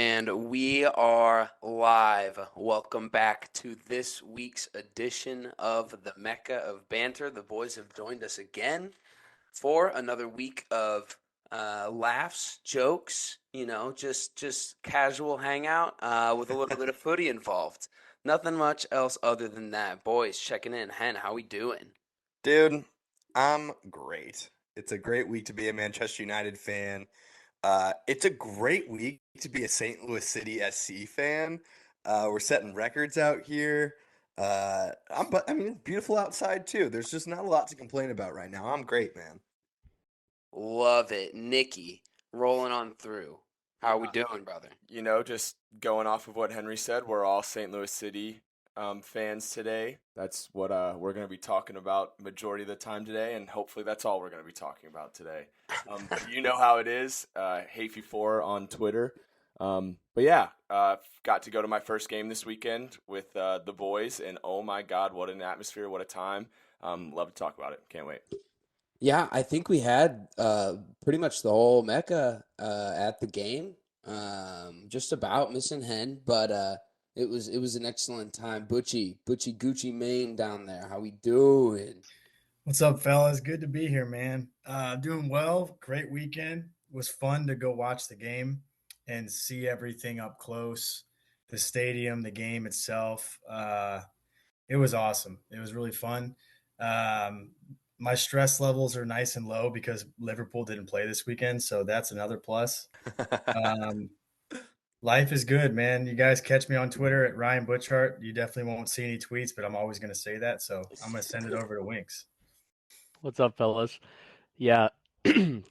And we are live. Welcome back to this week's edition of the Mecca of Banter. The boys have joined us again for another week of laughs, jokes, just casual hangout with a little bit of footy involved. Nothing much else other than that. Boys, checking in. Hen, how we doing? Dude, I'm great. It's a great week to be a Manchester United fan. It's a great week to be a St. Louis City SC fan. We're setting records out here. But I mean, it's beautiful outside too. There's just not a lot to complain about right now. I'm great, man. Love it. Nikki, rolling on through. How are we Yeah, doing, brother? just going off of what Henry said, we're all St. Louis City fans today. That's what we're going to be talking about majority of the time today, and hopefully that's all we're going to be talking about today. But you know how it is, Hafey4 on Twitter. But yeah, got to go to my first game this weekend with the boys, and oh my God, what an atmosphere, what a time. Love to talk about it. Can't wait. Yeah, I think we had pretty much the whole Mecca at the game. Just about missing Hen, but it was an excellent time. Butchie Gucci Mane down there. How we doing? What's up, fellas? Good to be here, man. Doing well. Great weekend. It was fun to go watch the game and see everything up close. The stadium, the game itself. It was awesome. It was really fun. Um, my stress levels are nice and low because Liverpool didn't play this weekend, so that's another plus. Um, Life is good, man. You guys catch me on Twitter at Ryan Butchart. You definitely won't see any tweets, but I'm always going to say that, so I'm going to send it over to Winks. What's up, fellas? Yeah,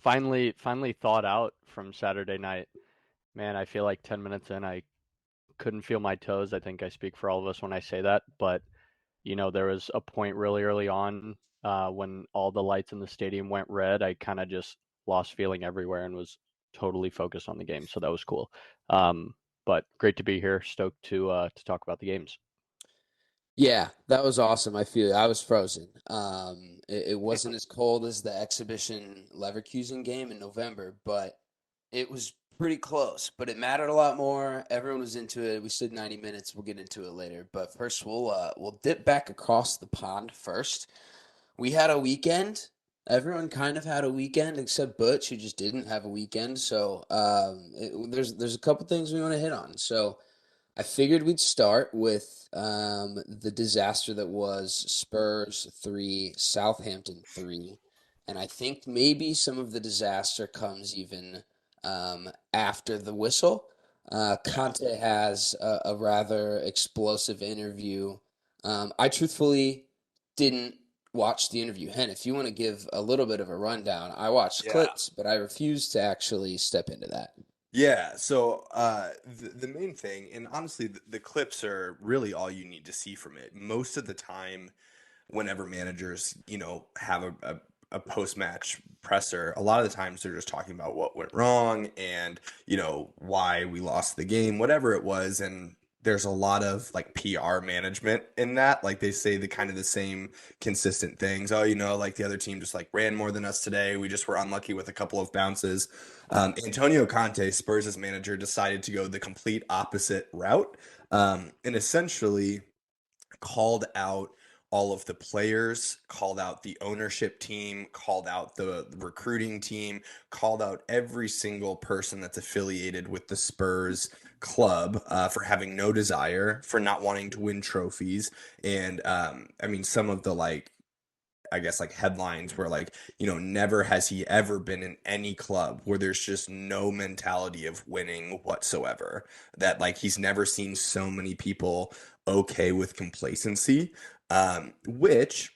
finally thawed out from Saturday night. Man, I feel like 10 minutes in, I couldn't feel my toes. I think I speak for all of us when I say that. But, there was a point really early on when all the lights in the stadium went red. I kind of just lost feeling everywhere and was totally focused on the game. So that was cool. But great to be here. Stoked to talk about the games. Yeah, that was awesome. I was frozen. It wasn't as cold as the exhibition Leverkusen game in November, but it was pretty close. But it mattered a lot more. Everyone was into it. We stood 90 minutes. We'll get into it later. But first, we'll dip back across the pond first. We had a weekend. Everyone kind of had a weekend except Butch, who just didn't have a weekend. So there's a couple things we want to hit on. So. I figured we'd start with the disaster that was Spurs 3, Southampton 3. And I think maybe some of the disaster comes even after the whistle. Conte has a rather explosive interview. I truthfully didn't watch the interview. Hen, if you want to give a little bit of a rundown, I watched Yeah. clips, but I refuse to actually step into that. Yeah, so the main thing, and honestly, the clips are really all you need to see from it. Most of the time, whenever managers, have a post-match presser, a lot of the times they're just talking about what went wrong and, why we lost the game, whatever it was. And there's a lot of like PR management in that. Like they say the kind of the same consistent things. Oh, like the other team just like ran more than us today. We just were unlucky with a couple of bounces. Antonio Conte, Spurs' manager, decided to go the complete opposite route, and essentially called out all of the players, called out the ownership team, called out the recruiting team, called out every single person that's affiliated with the Spurs club for having no desire, for not wanting to win trophies. And I mean, some of the I guess like headlines where like, never has he ever been in any club where there's just no mentality of winning whatsoever. That like he's never seen so many people okay with complacency, which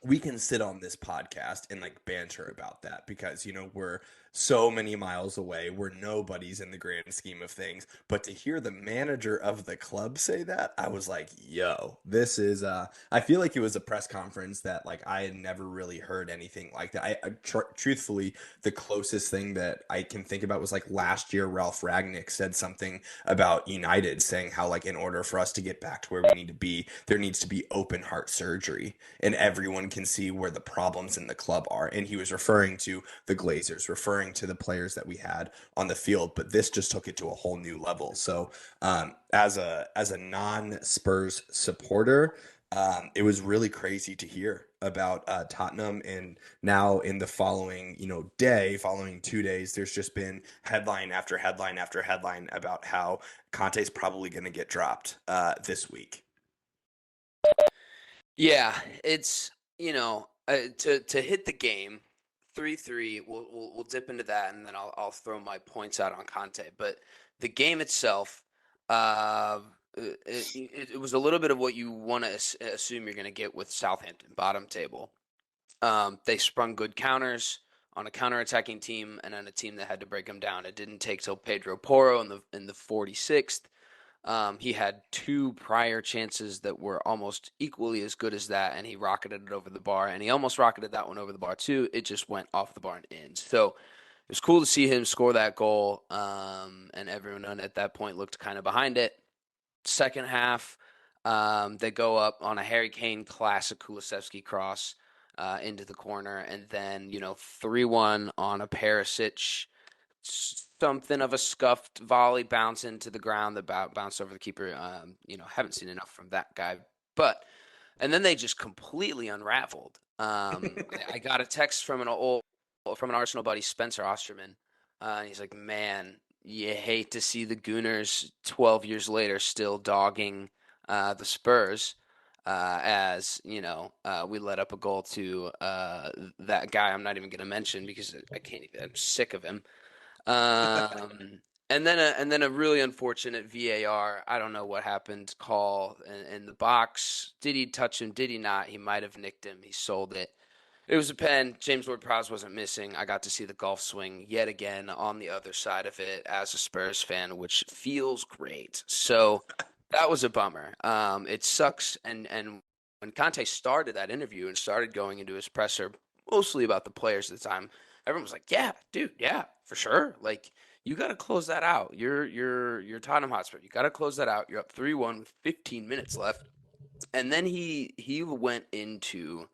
we can sit on this podcast and like banter about that because we're so many miles away, we're nobodies in the grand scheme of things. But to hear the manager of the club say that, I was like, yo, this is I feel like it was a press conference that like I had never really heard anything like that. Truthfully, the closest thing that I can think about was like last year Ralph Ragnick said something about United, saying how like in order for us to get back to where we need to be, there needs to be open heart surgery and everyone can see where the problems in the club are. And he was referring to the Glazers, referring referring to the players that we had on the field, but this just took it to a whole new level. So as a non-Spurs supporter, it was really crazy to hear about Tottenham, and now in the following, following 2 days, there's just been headline after headline after headline about how Conte's probably going to get dropped this week. Yeah, it's to hit the game 3-3. We'll dip into that, and then I'll throw my points out on Conte. But the game itself, it was a little bit of what you want to assume you're going to get with Southampton, bottom table. They sprung good counters on a counter-attacking team and on a team that had to break them down. It didn't take till Pedro Porro in the 46th. He had two prior chances that were almost equally as good as that, and he rocketed it over the bar, and he almost rocketed that one over the bar too. It just went off the bar and in. So it was cool to see him score that goal, and everyone at that point looked kind of behind it. Second half, they go up on a Harry Kane classic Kulusevski cross into the corner, and then 3-1 on a Perisic something of a scuffed volley bounce into the ground that bounced over the keeper. Haven't seen enough from that guy, and then they just completely unraveled. I got a text from an Arsenal buddy, Spencer Osterman. He's like, "Man, you hate to see the Gooners 12 years later still dogging the Spurs." We let up a goal to that guy I'm not even going to mention because I can't even. I'm sick of him. And then a really unfortunate VAR. I don't know what happened. Call in the box. Did he touch him? Did he not? He might have nicked him. He sold it. It was a pen. James Ward-Prowse wasn't missing. I got to see the golf swing yet again on the other side of it as a Spurs fan, which feels great. So that was a bummer. It sucks. And when Conte started that interview and started going into his presser, mostly about the players at the time, everyone was like, "Yeah, dude, yeah, for sure. Like, you got to close that out. You're Tottenham Hotspur. You got to close that out. You're up 3-1 with 15 minutes left." And then he went into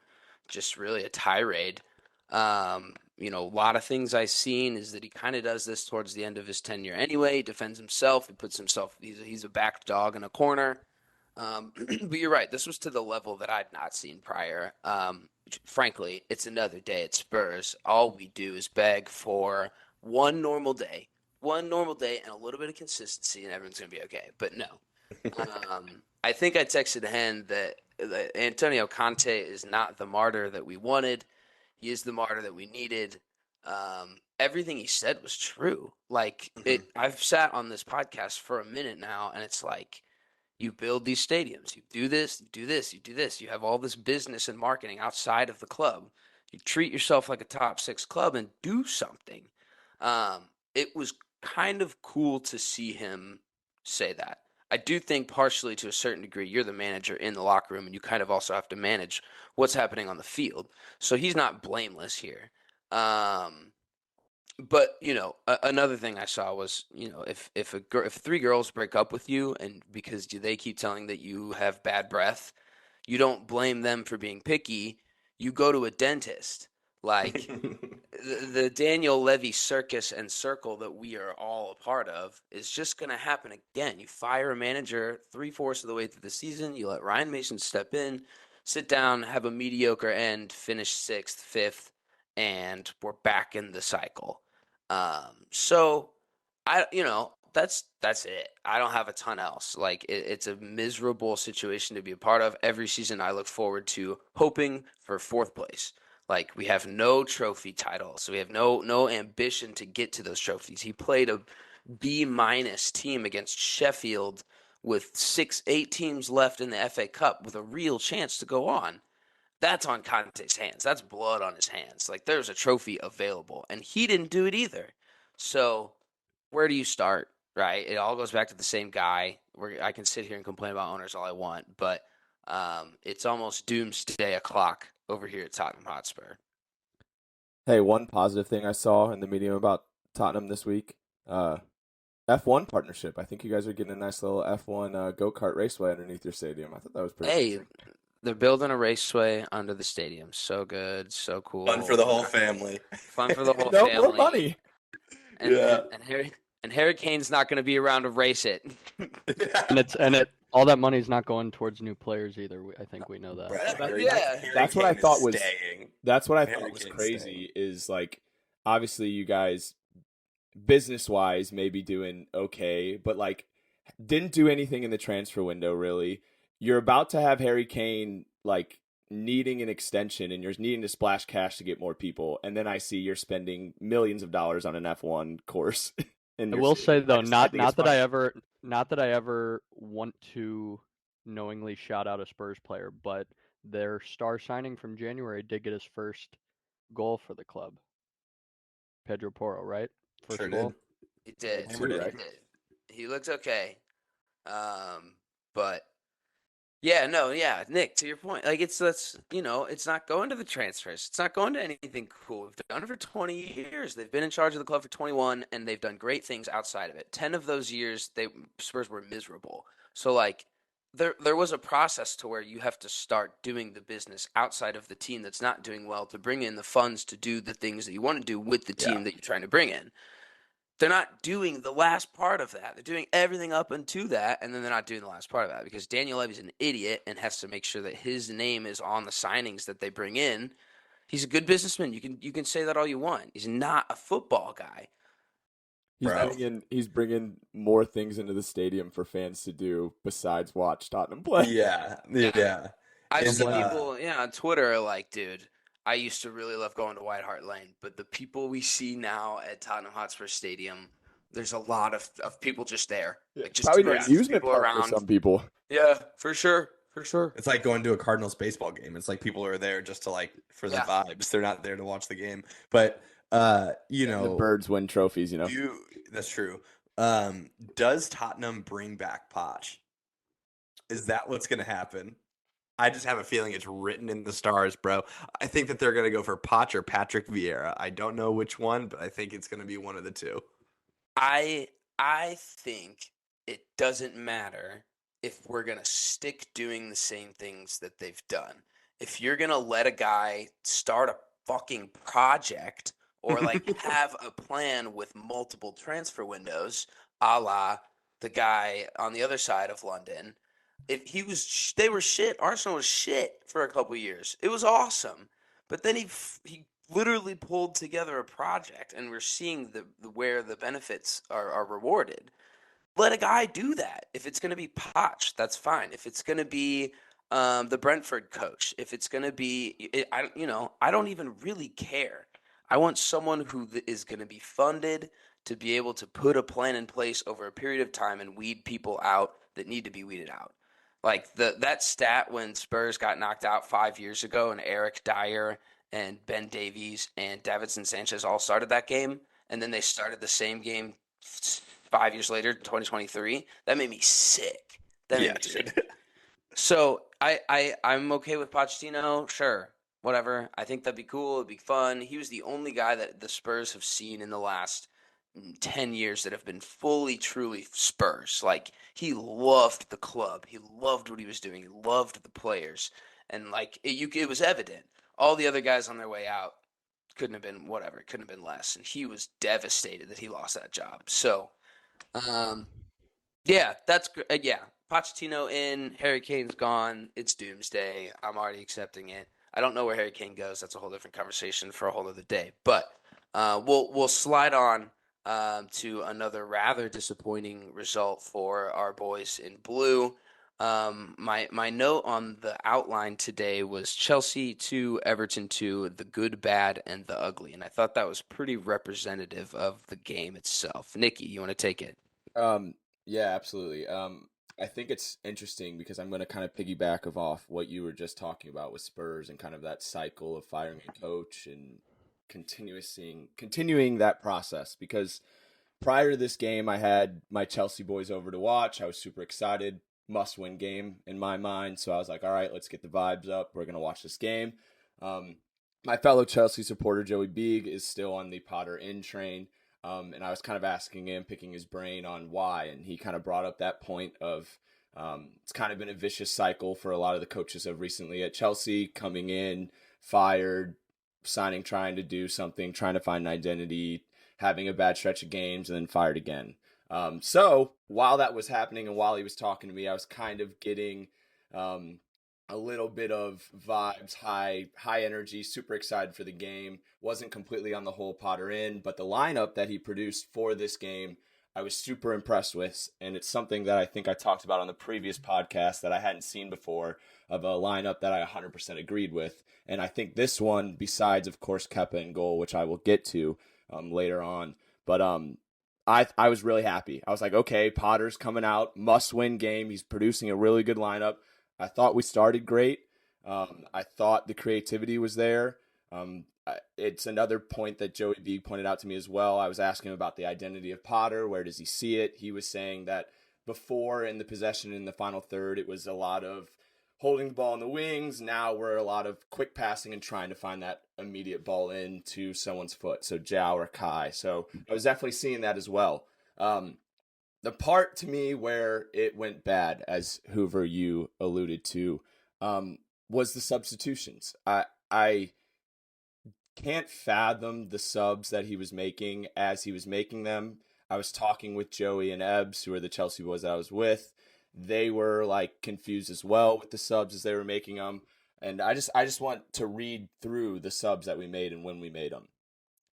just really a tirade. A lot of things I've seen is that he kind of does this towards the end of his tenure anyway. He defends himself. He puts himself. He's a back dog in a corner. But you're right. This was to the level that I'd not seen prior. Frankly, it's another day at Spurs. All we do is beg for one normal day and a little bit of consistency, and everyone's going to be okay. But no. I think I texted Hen that Antonio Conte is not the martyr that we wanted. He is the martyr that we needed. Everything he said was true. Like, I've sat on this podcast for a minute now, and it's like, you build these stadiums. You do this, you do this, you do this. You have all this business and marketing outside of the club. You treat yourself like a top 6 club and do something. It was kind of cool to see him say that. I do think partially to a certain degree, you're the manager in the locker room, and you kind of also have to manage what's happening on the field. So he's not blameless here. But another thing I saw was, if 3 girls break up with you and because they keep telling that you have bad breath, you don't blame them for being picky. You go to a dentist. Like the Daniel Levy circus and circle that we are all a part of is just going to happen again. You fire a manager 3/4 of the way through the season. You let Ryan Mason step in, sit down, have a mediocre end, finish 6th, 5th, and we're back in the cycle. So that's it. I don't have a ton else. Like it's a miserable situation to be a part of. Every season I look forward to hoping for 4th place. Like we have no trophy title, so we have no ambition to get to those trophies. He played a B- team against Sheffield with 8 teams left in the FA Cup with a real chance to go on. That's on Conte's hands. That's blood on his hands. Like there's a trophy available, and he didn't do it either. So where do you start, right? It all goes back to the same guy. I can sit here and complain about owners all I want, but it's almost doomsday o'clock over here at Tottenham Hotspur. Hey, one positive thing I saw in the medium about Tottenham this week, F1 partnership. I think you guys are getting a nice little F1 go-kart raceway underneath your stadium. I thought that was pretty interesting. They're building a raceway under the stadium. So good, so cool. Fun for the whole family. Fun for the whole No, family. more money. and Yeah. Harry Kane's not going to be around to race it. And all that money's not going towards new players either. I think we know that. Bro, Yeah. That's what I thought was staying. That's what I Harry thought was Kane's crazy is like obviously you guys business wise maybe doing okay, but like didn't do anything in the transfer window really. You're about to have Harry Kane like needing an extension and you're needing to splash cash to get more people, and then I see you're spending millions of dollars on an F1 course. I will say though, not think it's that I funny. ever want to knowingly shout out a Spurs player, but their star signing from January did get his first goal for the club. Pedro Porro, right? First Sure goal. did. He did. Hammered it, right? He did. He looked okay. But yeah, no, yeah, Nick, to your point, like it's not going to the transfers. It's not going to anything cool. We've done it for 20 years. They've been in charge of the club for 21, and they've done great things outside of it. 10 of those years, Spurs were miserable. So like, there was a process to where you have to start doing the business outside of the team that's not doing well to bring in the funds to do the things that you want to do with the team that you're trying to bring in. They're not doing the last part of that. They're doing everything up into that, and then they're not doing the last part of that because Daniel Levy's an idiot and has to make sure that his name is on the signings that they bring in. He's a good businessman. You can say that all you want. He's not a football guy. He's bringing more things into the stadium for fans to do besides watch Tottenham play. Yeah. I've seen people, on Twitter are like, dude, I used to really love going to White Hart Lane, but the people we see now at Tottenham Hotspur Stadium, there's a lot of people just there. Yeah, like just probably an tourists, amusement people park around. for some people. Yeah, for sure. For sure. It's like going to a Cardinals baseball game. It's like people are there just to for the vibes. They're not there to watch the game. But the birds win trophies, that's true. Does Tottenham bring back Poch? Is that what's going to happen? I just have a feeling it's written in the stars, bro. I think that they're going to go for Poch or Patrick Vieira. I don't know which one, but I think it's going to be one of the two. I think it doesn't matter if we're going to stick doing the same things that they've done. If you're going to let a guy start a fucking project or like have a plan with multiple transfer windows, a la the guy on the other side of London, they were shit. Arsenal was shit for a couple years. It was awesome. But then he literally pulled together a project, and we're seeing where the benefits are rewarded. Let a guy do that. If it's going to be Poch, that's fine. If it's going to be the Brentford coach, if it's going to be, I don't even really care. I want someone who is going to be funded to be able to put a plan in place over a period of time and weed people out that need to be weeded out. Like that stat when Spurs got knocked out 5 years ago and Eric Dyer and Ben Davies and Davinson Sanchez all started that game, and then they started the same game 5 years later, 2023. That made me sick. So I'm okay with Pochettino. Sure, whatever. I think that'd be cool. It'd be fun. He was the only guy that the Spurs have seen in the last 10 years that have been fully, truly Spurs. Like, he loved the club. He loved what he was doing. He loved the players. And, like, it was evident. All the other guys on their way out couldn't have been whatever. It couldn't have been less. And he was devastated that he lost that job. So, yeah, that's great. Yeah, Pochettino in, Harry Kane's gone. It's doomsday. I'm already accepting it. I don't know where Harry Kane goes. That's a whole different conversation for a whole other day. But we'll slide on to another rather disappointing result for our boys in blue. My note on the outline today was Chelsea 2, Everton 2, the good, bad, and the ugly. And I thought that was pretty representative of the game itself. Nikki, you want to take it? Yeah, absolutely. I think it's interesting because I'm going to kind of piggyback off what you were just talking about with Spurs and kind of that cycle of firing a coach and continuing that process. Because prior to this game, I had my Chelsea boys over to watch. I was super excited. Must-win game in my mind. So I was like, all right, let's get the vibes up. We're going to watch this game. My fellow Chelsea supporter, Joey Beeg, is still on the Potter in train. And I was kind of asking him, picking his brain on why. And he kind of brought up that point of it's kind of been a vicious cycle for a lot of the coaches of recently at Chelsea, coming in, fired, signing, trying to do something, trying to find an identity, having a bad stretch of games, and then fired again. So while that was happening and while he was talking to me, I was kind of getting a little bit of vibes, high energy, super excited for the game. Wasn't completely on the whole Potter in, but the lineup that he produced for this game, I was super impressed with. And it's something that I think I talked about on the previous podcast that I hadn't seen before, of a lineup that I 100% agreed with. And I think this one, besides, of course, Kepa in goal, which I will get to later on, but I was really happy. I was like, okay, Potter's coming out, must-win game. He's producing a really good lineup. I thought we started great. I thought the creativity was there. It's another point that Joey B pointed out to me as well. I was asking him about the identity of Potter. Where does he see it? He was saying that before, in the possession in the final third, it was a lot of holding the ball in the wings. Now we're a lot of quick passing and trying to find that immediate ball into someone's foot. So Jao or Kai. So I was definitely seeing that as well. The part to me where it went bad, as Hoover, you alluded to, was the substitutions. I can't fathom the subs that he was making as he was making them. I was talking with Joey and Ebbs, who are the Chelsea boys that I was with. They were like confused as well with the subs as they were making them. And I just want to read through the subs that we made and when we made them.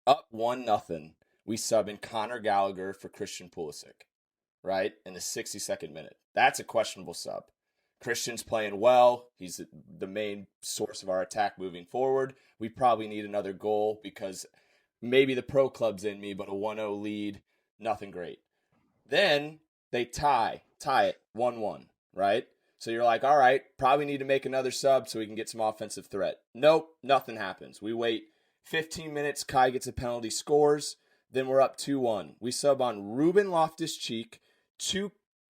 Up 1-0, we sub in Conor Gallagher for Christian Pulisic, right? In the 62nd minute. That's a questionable sub. Christian's playing well. He's the main source of our attack moving forward. We probably need another goal because maybe the pro club's in me, but a 1-0 lead, nothing great. Then they tie it 1-1, right? So you're like, all right, probably need to make another sub so we can get some offensive threat. Nope, nothing happens. We wait 15 minutes. Kai gets a penalty, scores. Then we're up 2-1. We sub on Ruben Loftus-Cheek,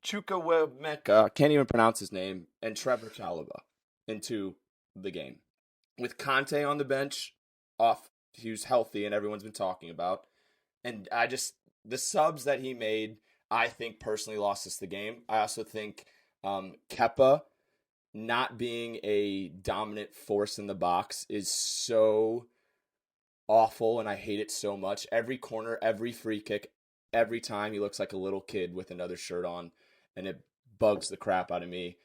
Chukwuemeka, can't even pronounce his name, and Trevor Chalobah into the game. With Conte on the bench, he was healthy and everyone's been talking about. And the subs that he made, I think personally lost us the game. I also think Kepa not being a dominant force in the box is so awful, and I hate it so much. Every corner, every free kick, every time he looks like a little kid with another shirt on, and it bugs the crap out of me.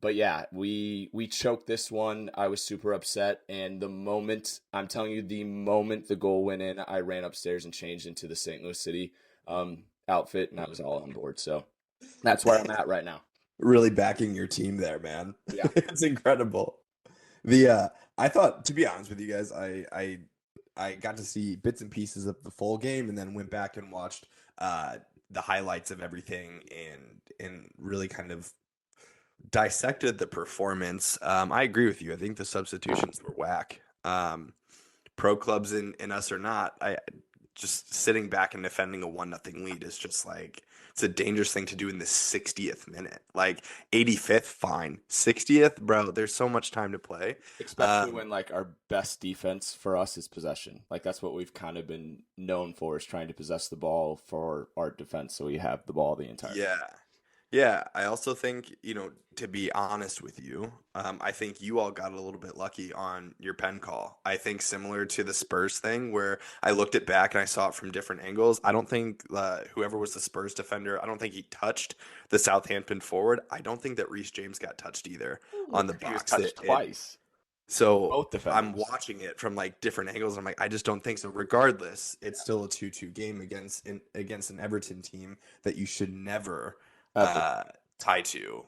But yeah, we choked this one. I was super upset, and I'm telling you, the moment the goal went in, I ran upstairs and changed into the St. Louis City outfit, and I was all on board. So that's where I'm at right now. Really backing your team there, man. Yeah. It's incredible. I thought, to be honest with you guys, I got to see bits and pieces of the full game and then went back and watched the highlights of everything and really kind of dissected the performance. I agree with you. I think the substitutions were whack. Pro clubs in us or not, I just sitting back and defending a 1-0 lead is just like, it's a dangerous thing to do in the 60th minute. Like 85th, fine. 60th, bro, there's so much time to play. Especially when like our best defense for us is possession. Like that's what we've kind of been known for, is trying to possess the ball for our defense so we have the ball the entire time. Yeah, I also think, to be honest with you, I think you all got a little bit lucky on your pen call. I think similar to the Spurs thing where I looked it back and I saw it from different angles. I don't think whoever was the Spurs defender, I don't think he touched the Southampton forward. I don't think that Reece James got touched either on the box. He was touched twice. So Both defenders. I'm watching it from like different angles. I'm like, I just don't think so. Regardless, it's still a 2-2 game against an Everton team that you should never tie to.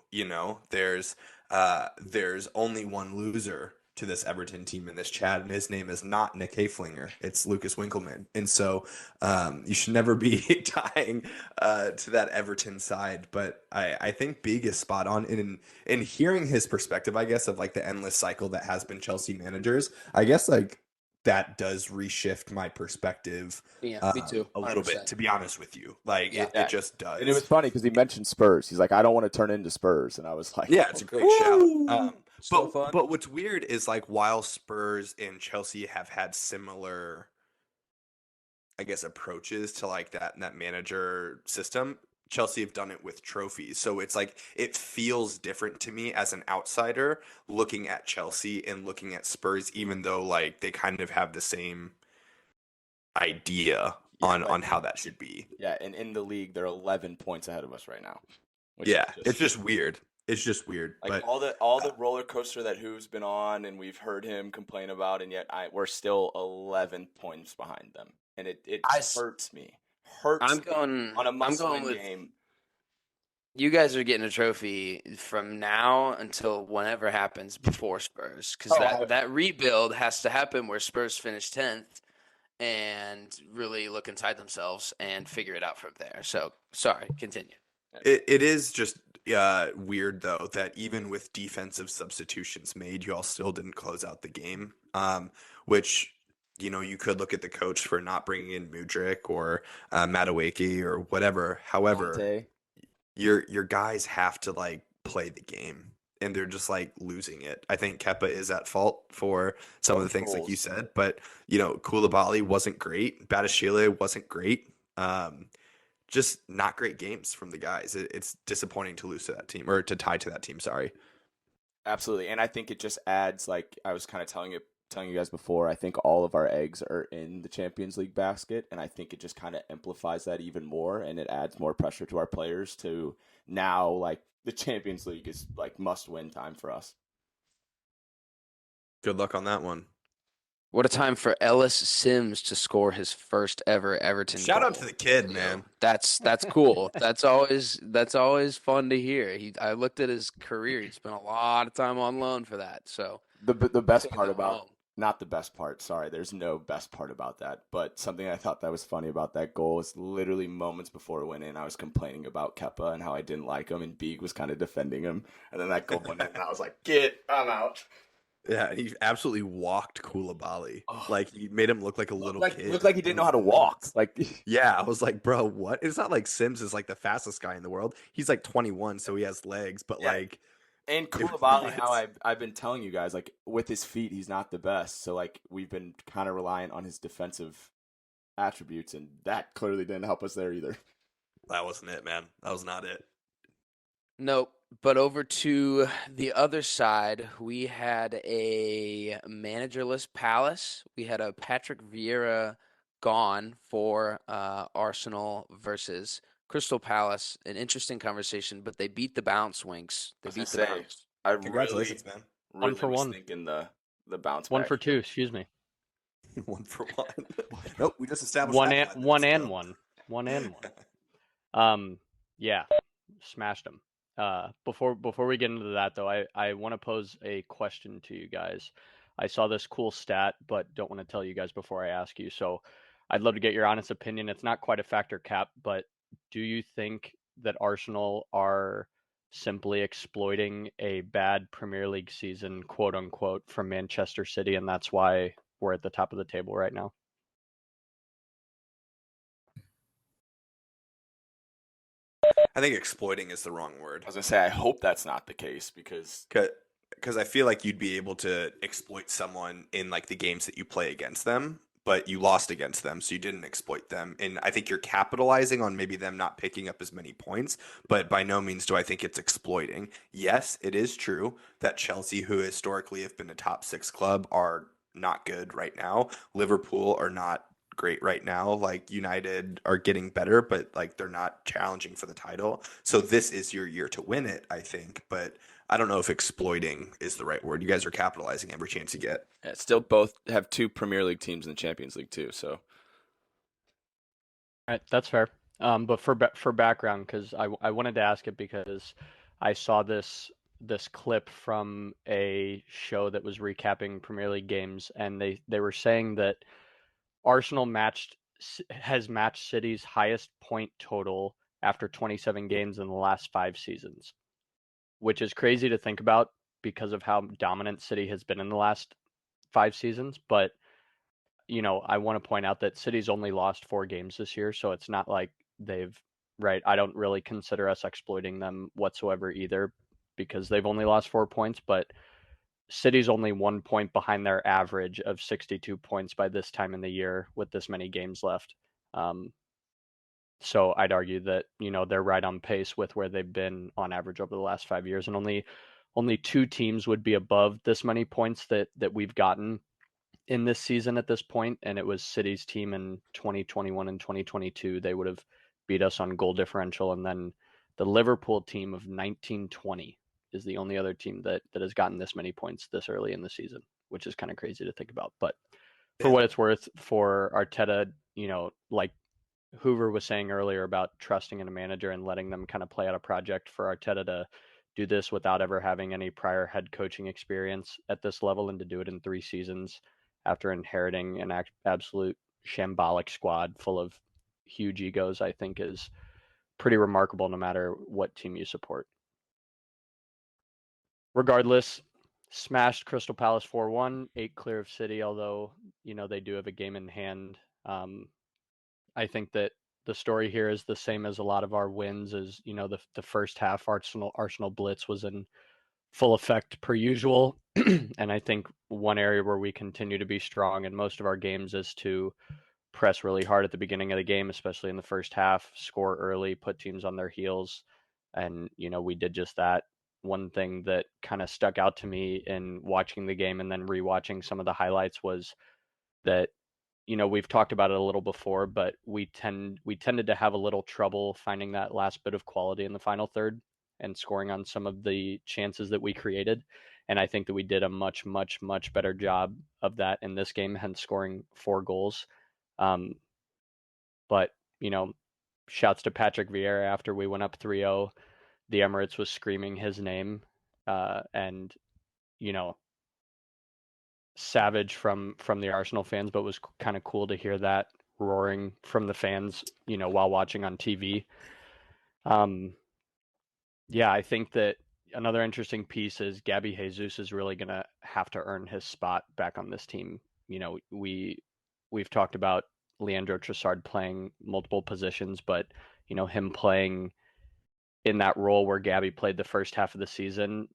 There's only one loser to this Everton team in this chat, and his name is not Nick Hayflinger. It's Lucas Winkleman. And so you should never be tying to that Everton side. But I think Big is spot on in hearing his perspective, I guess, of like the endless cycle that has been Chelsea managers. I guess like that does reshift my perspective. Yeah, me too. A little bit, to be honest with you. Like it just does. And it was funny because he mentioned Spurs. He's like, I don't want to turn into Spurs. And I was like, yeah, it's a great shout. So fun. But what's weird is like while Spurs and Chelsea have had similar, I guess, approaches to like that manager system, Chelsea have done it with trophies. So it's like it feels different to me as an outsider looking at Chelsea and looking at Spurs, even though like they kind of have the same idea on how that should be. Yeah, and in the league, they're 11 points ahead of us right now. It's just weird. It's just weird. Like but all the roller coaster that Who's been on, and we've heard him complain about, and yet we're still 11 points behind them, and it hurts me. I'm going on a must-win with game. You guys are getting a trophy from now until whenever happens before Spurs, because that rebuild has to happen where Spurs finish 10th and really look inside themselves and figure it out from there. So, sorry, continue. It is just weird, though, that even with defensive substitutions made, you all still didn't close out the game, which, you could look at the coach for not bringing in Mudryk or Madueke or whatever. However, Conte. your guys have to, like, play the game, and they're just, like, losing it. I think Kepa is at fault for some of the things like you said, but, Koulibaly wasn't great. Badiashile wasn't great. Just not great games from the guys. It's disappointing to lose to that team, or to tie to that team. Sorry. Absolutely, and I think it just adds, like I was kind of telling you guys before, I think all of our eggs are in the Champions League basket, and I think it just kind of amplifies that even more, and it adds more pressure to our players to now, like, the Champions League is like must-win time for us. Good luck on that one. What a time for Ellis Sims to score his first ever Everton goal. Shout out to the kid, man. That's cool. That's always fun to hear. I looked at his career. He spent a lot of time on loan for that. So the best part about not the best part. Sorry, there's no best part about that. But something I thought that was funny about that goal is literally moments before it went in, I was complaining about Kepa and how I didn't like him, and Beeg was kind of defending him, and then that goal went in, and I was like, I'm out. Yeah, he absolutely walked Koulibaly. Like, he made him look like a little kid. Looked like he didn't know how to walk. Like, yeah, I was like, bro, what? It's not like Sims is like the fastest guy in the world. He's like 21, so he has legs, but like. And Koulibaly, how I've been telling you guys, like, with his feet, he's not the best. So, like, we've been kind of reliant on his defensive attributes, and that clearly didn't help us there either. That wasn't it, man. That was not it. Nope. But over to the other side, we had a managerless Palace. We had a Patrick Vieira gone for Arsenal versus Crystal Palace. An interesting conversation, but they beat the Bounce Winks. They beat the Bounce. Congratulations, man. Really 1 for 1. Thinking the bounce. 1 for 2. Excuse me. 1 for 1. Nope, we just established one and one. Yeah, smashed them. Before we get into that, though, I want to pose a question to you guys. I saw this cool stat, but don't want to tell you guys before I ask you. So I'd love to get your honest opinion. It's not quite a factor, Cap, but do you think that Arsenal are simply exploiting a bad Premier League season, quote unquote, from Manchester City, and that's why we're at the top of the table right now? I think exploiting is the wrong word. I was going to say, I hope that's not the case, because I feel like you'd be able to exploit someone in, like, the games that you play against them, but you lost against them, so you didn't exploit them. And I think you're capitalizing on maybe them not picking up as many points, but by no means do I think it's exploiting. Yes, it is true that Chelsea, who historically have been a top 6 club, are not good right now. Liverpool are not great right now. Like, United are getting better, but, like, they're not challenging for the title. So this is your year to win it, I think. But I don't know if exploiting is the right word. You guys are capitalizing every chance you get. Yeah, still both have 2 Premier League teams in the Champions League too. So, all right, that's fair. But for background, because I wanted to ask it because I saw this clip from a show that was recapping Premier League games, and they were saying that Arsenal has matched City's highest point total after 27 games in the last 5 seasons, which is crazy to think about because of how dominant City has been in the last 5 seasons. But, I want to point out that City's only lost 4 games this year, so it's not like I don't really consider us exploiting them whatsoever either, because they've only lost 4 points, but City's only 1 point behind their average of 62 points by this time in the year with this many games left. So I'd argue that, they're right on pace with where they've been on average over the last 5 years, and only 2 teams would be above this many points that we've gotten in this season at this point, and it was City's team in 2021 and 2022, they would have beat us on goal differential. And then the Liverpool team of 1920 is the only other team that has gotten this many points this early in the season, which is kind of crazy to think about. But for what it's worth, for Arteta, like Hoover was saying earlier about trusting in a manager and letting them kind of play out a project, for Arteta to do this without ever having any prior head coaching experience at this level, and to do it in 3 seasons after inheriting an absolute shambolic squad full of huge egos, I think is pretty remarkable no matter what team you support. Regardless, smashed Crystal Palace 4-1, 8 clear of City, although, they do have a game in hand. I think that the story here is the same as a lot of our wins. Is the first half Arsenal blitz was in full effect per usual, and I think one area where we continue to be strong in most of our games is to press really hard at the beginning of the game, especially in the first half, score early, put teams on their heels, and we did just that. One thing that kind of stuck out to me in watching the game and then rewatching some of the highlights was that we've talked about it a little before, but we tended to have a little trouble finding that last bit of quality in the final third and scoring on some of the chances that we created. And I think that we did a much, much, much better job of that in this game, hence scoring 4 goals. But, shouts to Patrick Vieira after we went up 3-0. The Emirates was screaming his name, and, savage from the Arsenal fans, but was kind of cool to hear that roaring from the fans, while watching on TV. Yeah, I think that another interesting piece is Gabby Jesus is really going to have to earn his spot back on this team. We've talked about Leandro Trossard playing multiple positions, but him playing in that role where Gabby played the first half of the season,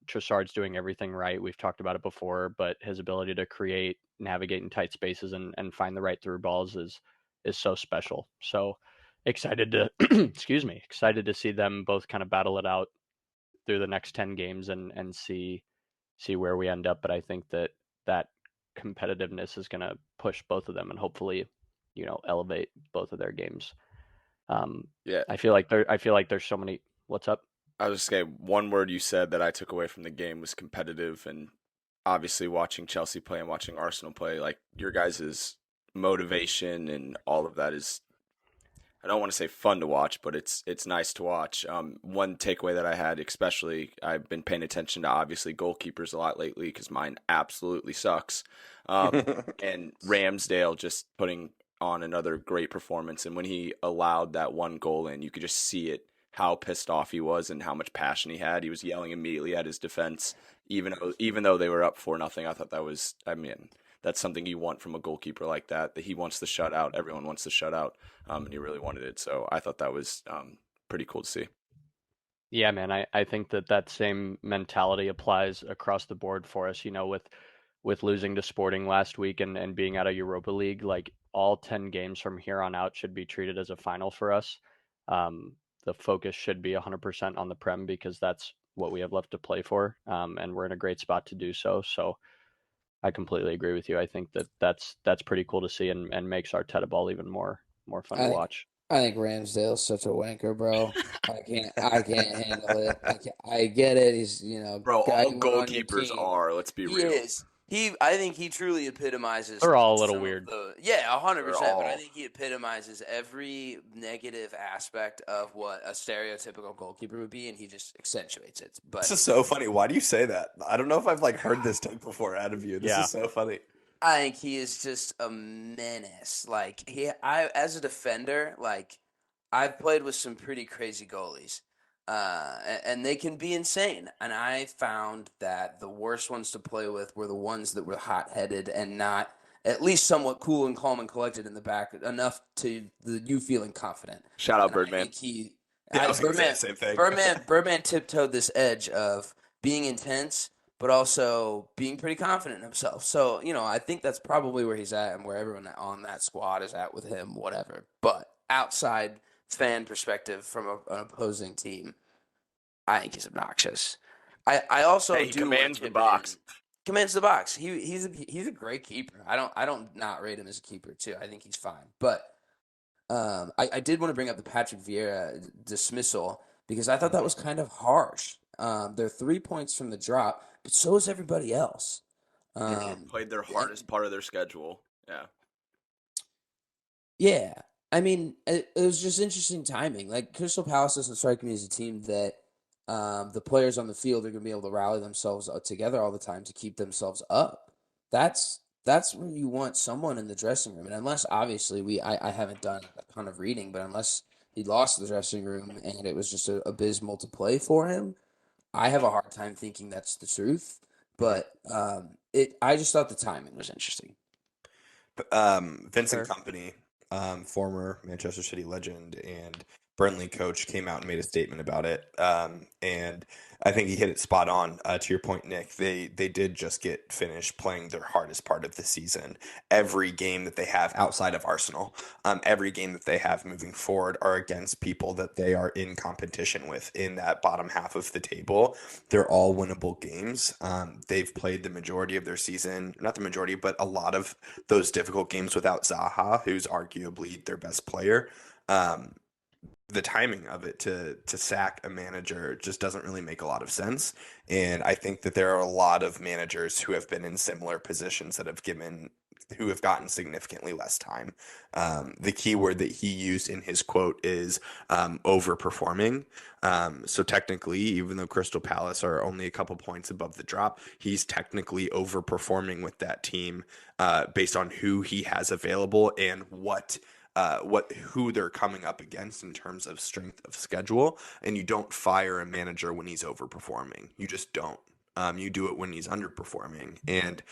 Trossard's doing everything right. We've talked about it before, but his ability to create, navigate in tight spaces, and find the right through balls is so special. So excited to excited to see them both kind of battle it out through the next 10 games and see where we end up. But I think that competitiveness is going to push both of them and hopefully elevate both of their games. Yeah, I feel like there's so many. What's up? I was just saying, one word you said that I took away from the game was competitive, and obviously watching Chelsea play and watching Arsenal play, like your guys' motivation and all of that is, I don't want to say fun to watch, but it's nice to watch. One takeaway that I had, especially, I've been paying attention to obviously goalkeepers a lot lately because mine absolutely sucks. And Ramsdale just putting on another great performance, and when he allowed that one goal in, you could just see it, how pissed off he was and how much passion he had. He was yelling immediately at his defense, even though they were up 4-0. I thought that was, that's something you want from a goalkeeper like that he wants to shut out. Everyone wants to shut out, and he really wanted it. So I thought that was pretty cool to see. Yeah, man, I think that same mentality applies across the board for us, with losing to Sporting last week and being out of Europa League. Like, all 10 games from here on out should be treated as a final for us. The focus should be 100% on the Prem because that's what we have left to play for, and we're in a great spot to do so. So I completely agree with you. I think that's pretty cool to see and makes our Arteta ball even more fun to watch. I think Ramsdale's such a wanker, bro. I can't handle it. I get it. He's Bro, guy all you want on your goalkeepers team. are. Let's be He real. is. I think he truly epitomizes. They're all a little some weird. 100%. But I all- think he epitomizes every negative aspect of what a stereotypical goalkeeper would be, and he just accentuates it. But This is so funny. Why do you say that? I don't know if I've heard this take before out of you. This Yeah. is so funny. I think he is just a menace. As a defender, I've played with some pretty crazy goalies, and they can be insane. And I found that the worst ones to play with were the ones that were hot-headed and not at least somewhat cool and calm and collected in the back, enough to you feeling confident. Shout out And Birdman. I was going to say the same thing. Birdman tiptoed this edge of being intense, but also being pretty confident in himself. So, I think that's probably where he's at and where everyone on that squad is at with him, whatever. But outside fan perspective from an opposing team, I think he's obnoxious. I also Hey, he do commands the box. commands the box. He's a great keeper. I don't not rate him as a keeper too. I think he's fine. But I did want to bring up the Patrick Vieira dismissal because I thought that was kind of harsh. They're 3 points from the drop, but so is everybody else. Played their hardest part of their schedule. Yeah. Yeah. I mean, it was just interesting timing. Like, Crystal Palace doesn't strike me as a team that the players on the field are going to be able to rally themselves together all the time to keep themselves up. That's where you want someone in the dressing room. And unless, obviously, I haven't done a ton of reading, but unless he lost the dressing room and it was just abysmal to play for him, I have a hard time thinking that's the truth. But I just thought the timing was interesting. Vincent Sure. Company, former Manchester City legend and Burnley coach, came out and made a statement about it. And I think he hit it spot on. To your point, Nick, they did just get finished playing their hardest part of the season. Every game that they have outside of Arsenal, every game that they have moving forward are against people that they are in competition with in that bottom half of the table. They're all winnable games. They've played the majority of their season, not the majority, but a lot of those difficult games without Zaha, who's arguably their best player. Um, the timing of it to sack a manager just doesn't really make a lot of sense. And I think that there are a lot of managers who have been in similar positions that who have gotten significantly less time. The key word that he used in his quote is overperforming. So technically, even though Crystal Palace are only a couple points above the drop, he's technically overperforming with that team based on who he has available and who they're coming up against in terms of strength of schedule. And you don't fire a manager when he's overperforming. You just don't. You do it when he's underperforming. And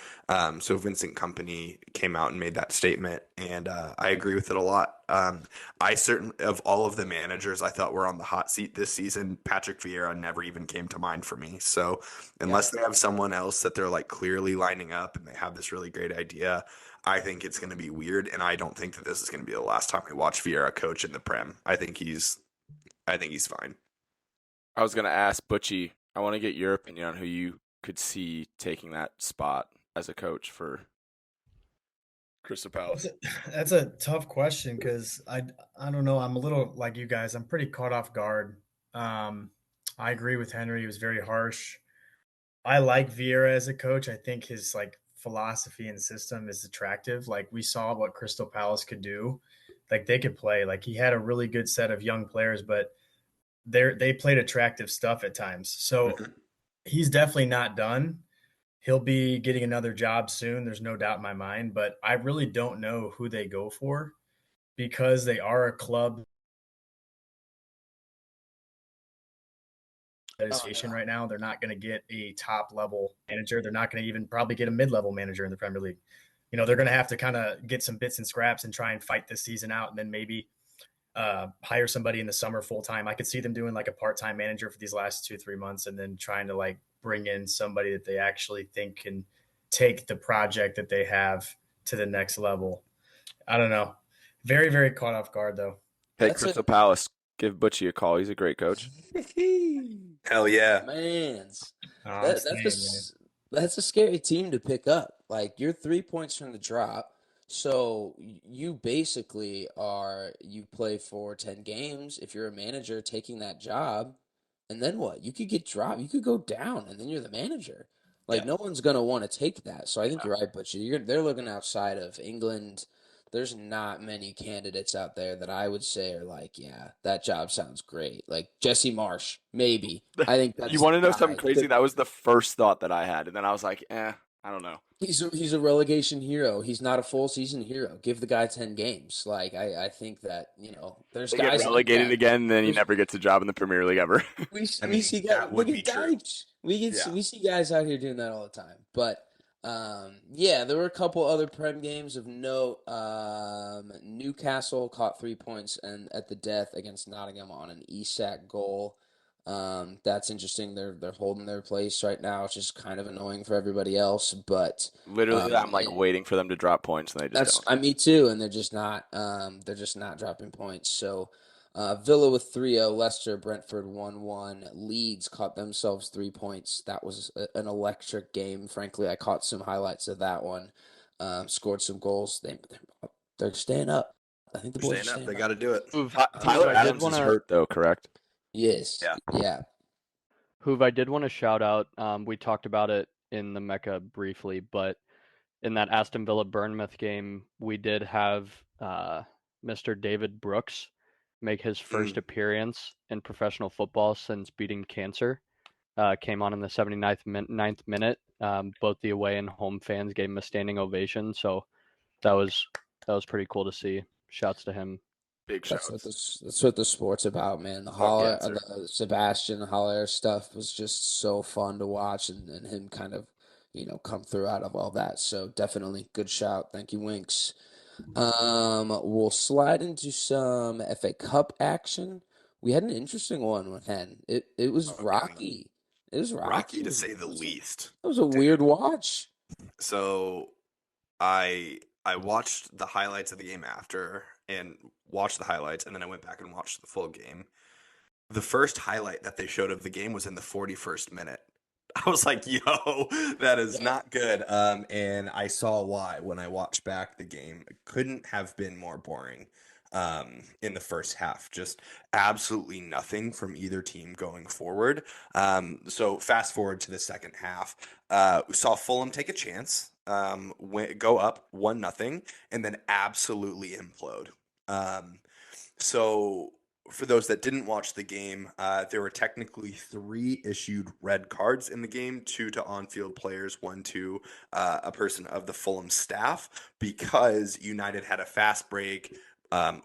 so Vincent Company came out and made that statement, and I agree with it a lot. I certainly, of all of the managers I thought were on the hot seat this season, Patrick Vieira never even came to mind for me. So unless they have someone else that they're like clearly lining up and they have this really great idea, I think it's going to be weird, and I don't think that this is going to be the last time we watch Vieira coach in the Prem. I think he's fine. I was going to ask Butchie, I want to get your opinion on who you could see taking that spot as a coach for Crystal Palace. That's a tough question because I don't know. I'm a little like you guys. I'm pretty caught off guard. I agree with Henry. He was very harsh. I like Vieira as a coach. I think his like philosophy and system is attractive. Like we saw what Crystal Palace could do. Like they could play. Like he had a really good set of young players, but they played attractive stuff at times. So he's definitely not done. He'll be getting another job soon. There's no doubt in my mind, but I really don't know who they go for because they are a club association right now. They're not going to get a top level manager. They're not going to even probably get a mid level manager in the Premier League. You know, they're going to have to kind of get some bits and scraps and try and fight this season out, and then maybe hire somebody in the summer full time. I could see them doing like a part time manager for these last 2-3 months, and then trying to like bring in somebody that they actually think can take the project that they have to the next level. I don't know. Very, very caught off guard though. Hey, That's Crystal Palace, give Butchie a call. He's a great coach. Hell yeah. Man's. I'm That, saying, that's a scary team to pick up. Like, you're 3 points from the drop, so you basically you play for 10 games if you're a manager taking that job, and then what? You could get dropped. You could go down, and then you're the manager. Like, Yeah. no one's gonna want to take that. So I think you're right, but they're looking outside of England. There's not many candidates out there that I would say are like, yeah, that job sounds great. Like Jesse Marsh, maybe. I think that's You want to know the something guy. crazy? That was the first thought that I had, and then I was like, I don't know. He's a relegation hero. He's not a full season hero. Give the guy 10 games. Like I think that, there's They get guys like relegated that. again, then he never gets a job in the Premier League ever. I We mean, see guys, that look would at be true. Deitch. Yeah. We see guys out here doing that all the time. But yeah, there were a couple other Prem games of note. Newcastle caught 3 points and at the death against Nottingham on an Isak goal. That's interesting. They're holding their place right now, which is kind of annoying for everybody else. But Literally, I'm like and waiting for them to drop points, and they just don't. me too, and they're just not dropping points. So Villa with 3-0, Leicester, Brentford 1-1. Leeds caught themselves 3 points. That was an electric game. Frankly, I caught some highlights of that one. Scored some goals. They're staying up. I think the They're boys are staying up. staying They up. got to do it. Tyler I did Adams is wanna hurt though, correct? Yes. Yeah. Yeah. Hoove, I did want to shout out. We talked about it in the Mecca briefly, but in that Aston Villa Bournemouth game, we did have Mr. David Brooks make his first appearance in professional football since beating cancer. Came on in the 79th minute. Both the away and home fans gave him a standing ovation, so that was pretty cool to see. Shouts to him. Big shouts. That's what the sport's about, man. Fuck cancer. The Sebastian Haller stuff was just so fun to watch, and him kind of, come through out of all that. So definitely good shout. Thank you, Winks. We'll slide into some FA Cup action. We had an interesting one with Hen. It was Okay. rocky. It was rocky. Rocky to say the least. It was a weird watch. So I watched the highlights of the game after and watched the highlights, and then I went back and watched the full game. The first highlight that they showed of the game was in the 41st minute. I was like, yo, that is not good. And I saw why when I watched back the game. It couldn't have been more boring in the first half. Just absolutely nothing from either team going forward. So fast forward to the second half. We saw Fulham take a chance, go up 1-0, and then absolutely implode. So for those that didn't watch the game, there were technically 3 issued red cards in the game, 2 to on-field players, 1 to a person of the Fulham staff, because United had a fast break,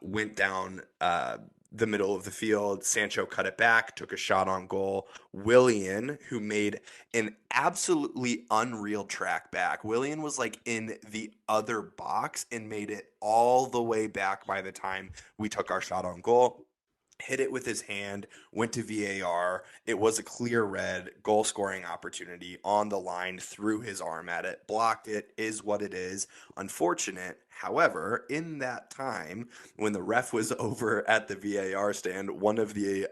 went down the middle of the field. Sancho cut it back, took a shot on goal. Willian, who made an absolutely unreal track back. Willian was like in the other box and made it all the way back by the time we took our shot on goal. Hit it with his hand, went to VAR. It was a clear red goal scoring opportunity on the line, threw his arm at it, blocked it, is what it is. Unfortunate. However, in that time, when the ref was over at the VAR stand, one of the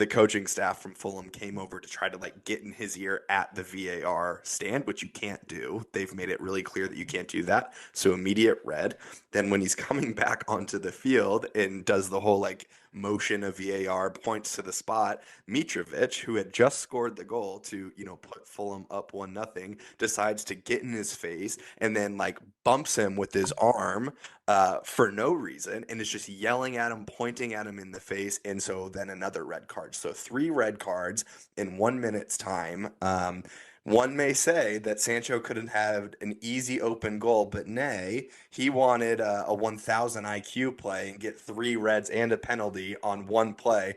coaching staff from Fulham came over to try to get in his ear at the VAR stand, which you can't do. They've made it really clear that you can't do that. So immediate red. Then when he's coming back onto the field and does the whole motion of VAR, points to the spot, Mitrovic, who had just scored the goal to, put Fulham up 1-0, decides to get in his face and then bumps him with his arm for no reason and is just yelling at him, pointing at him in the face. And so then another red card. So 3 red cards in 1 minute's time. One may say that Sancho could have had an easy open goal, but nay, he wanted a 1,000 IQ play and get 3 reds and a penalty on one play.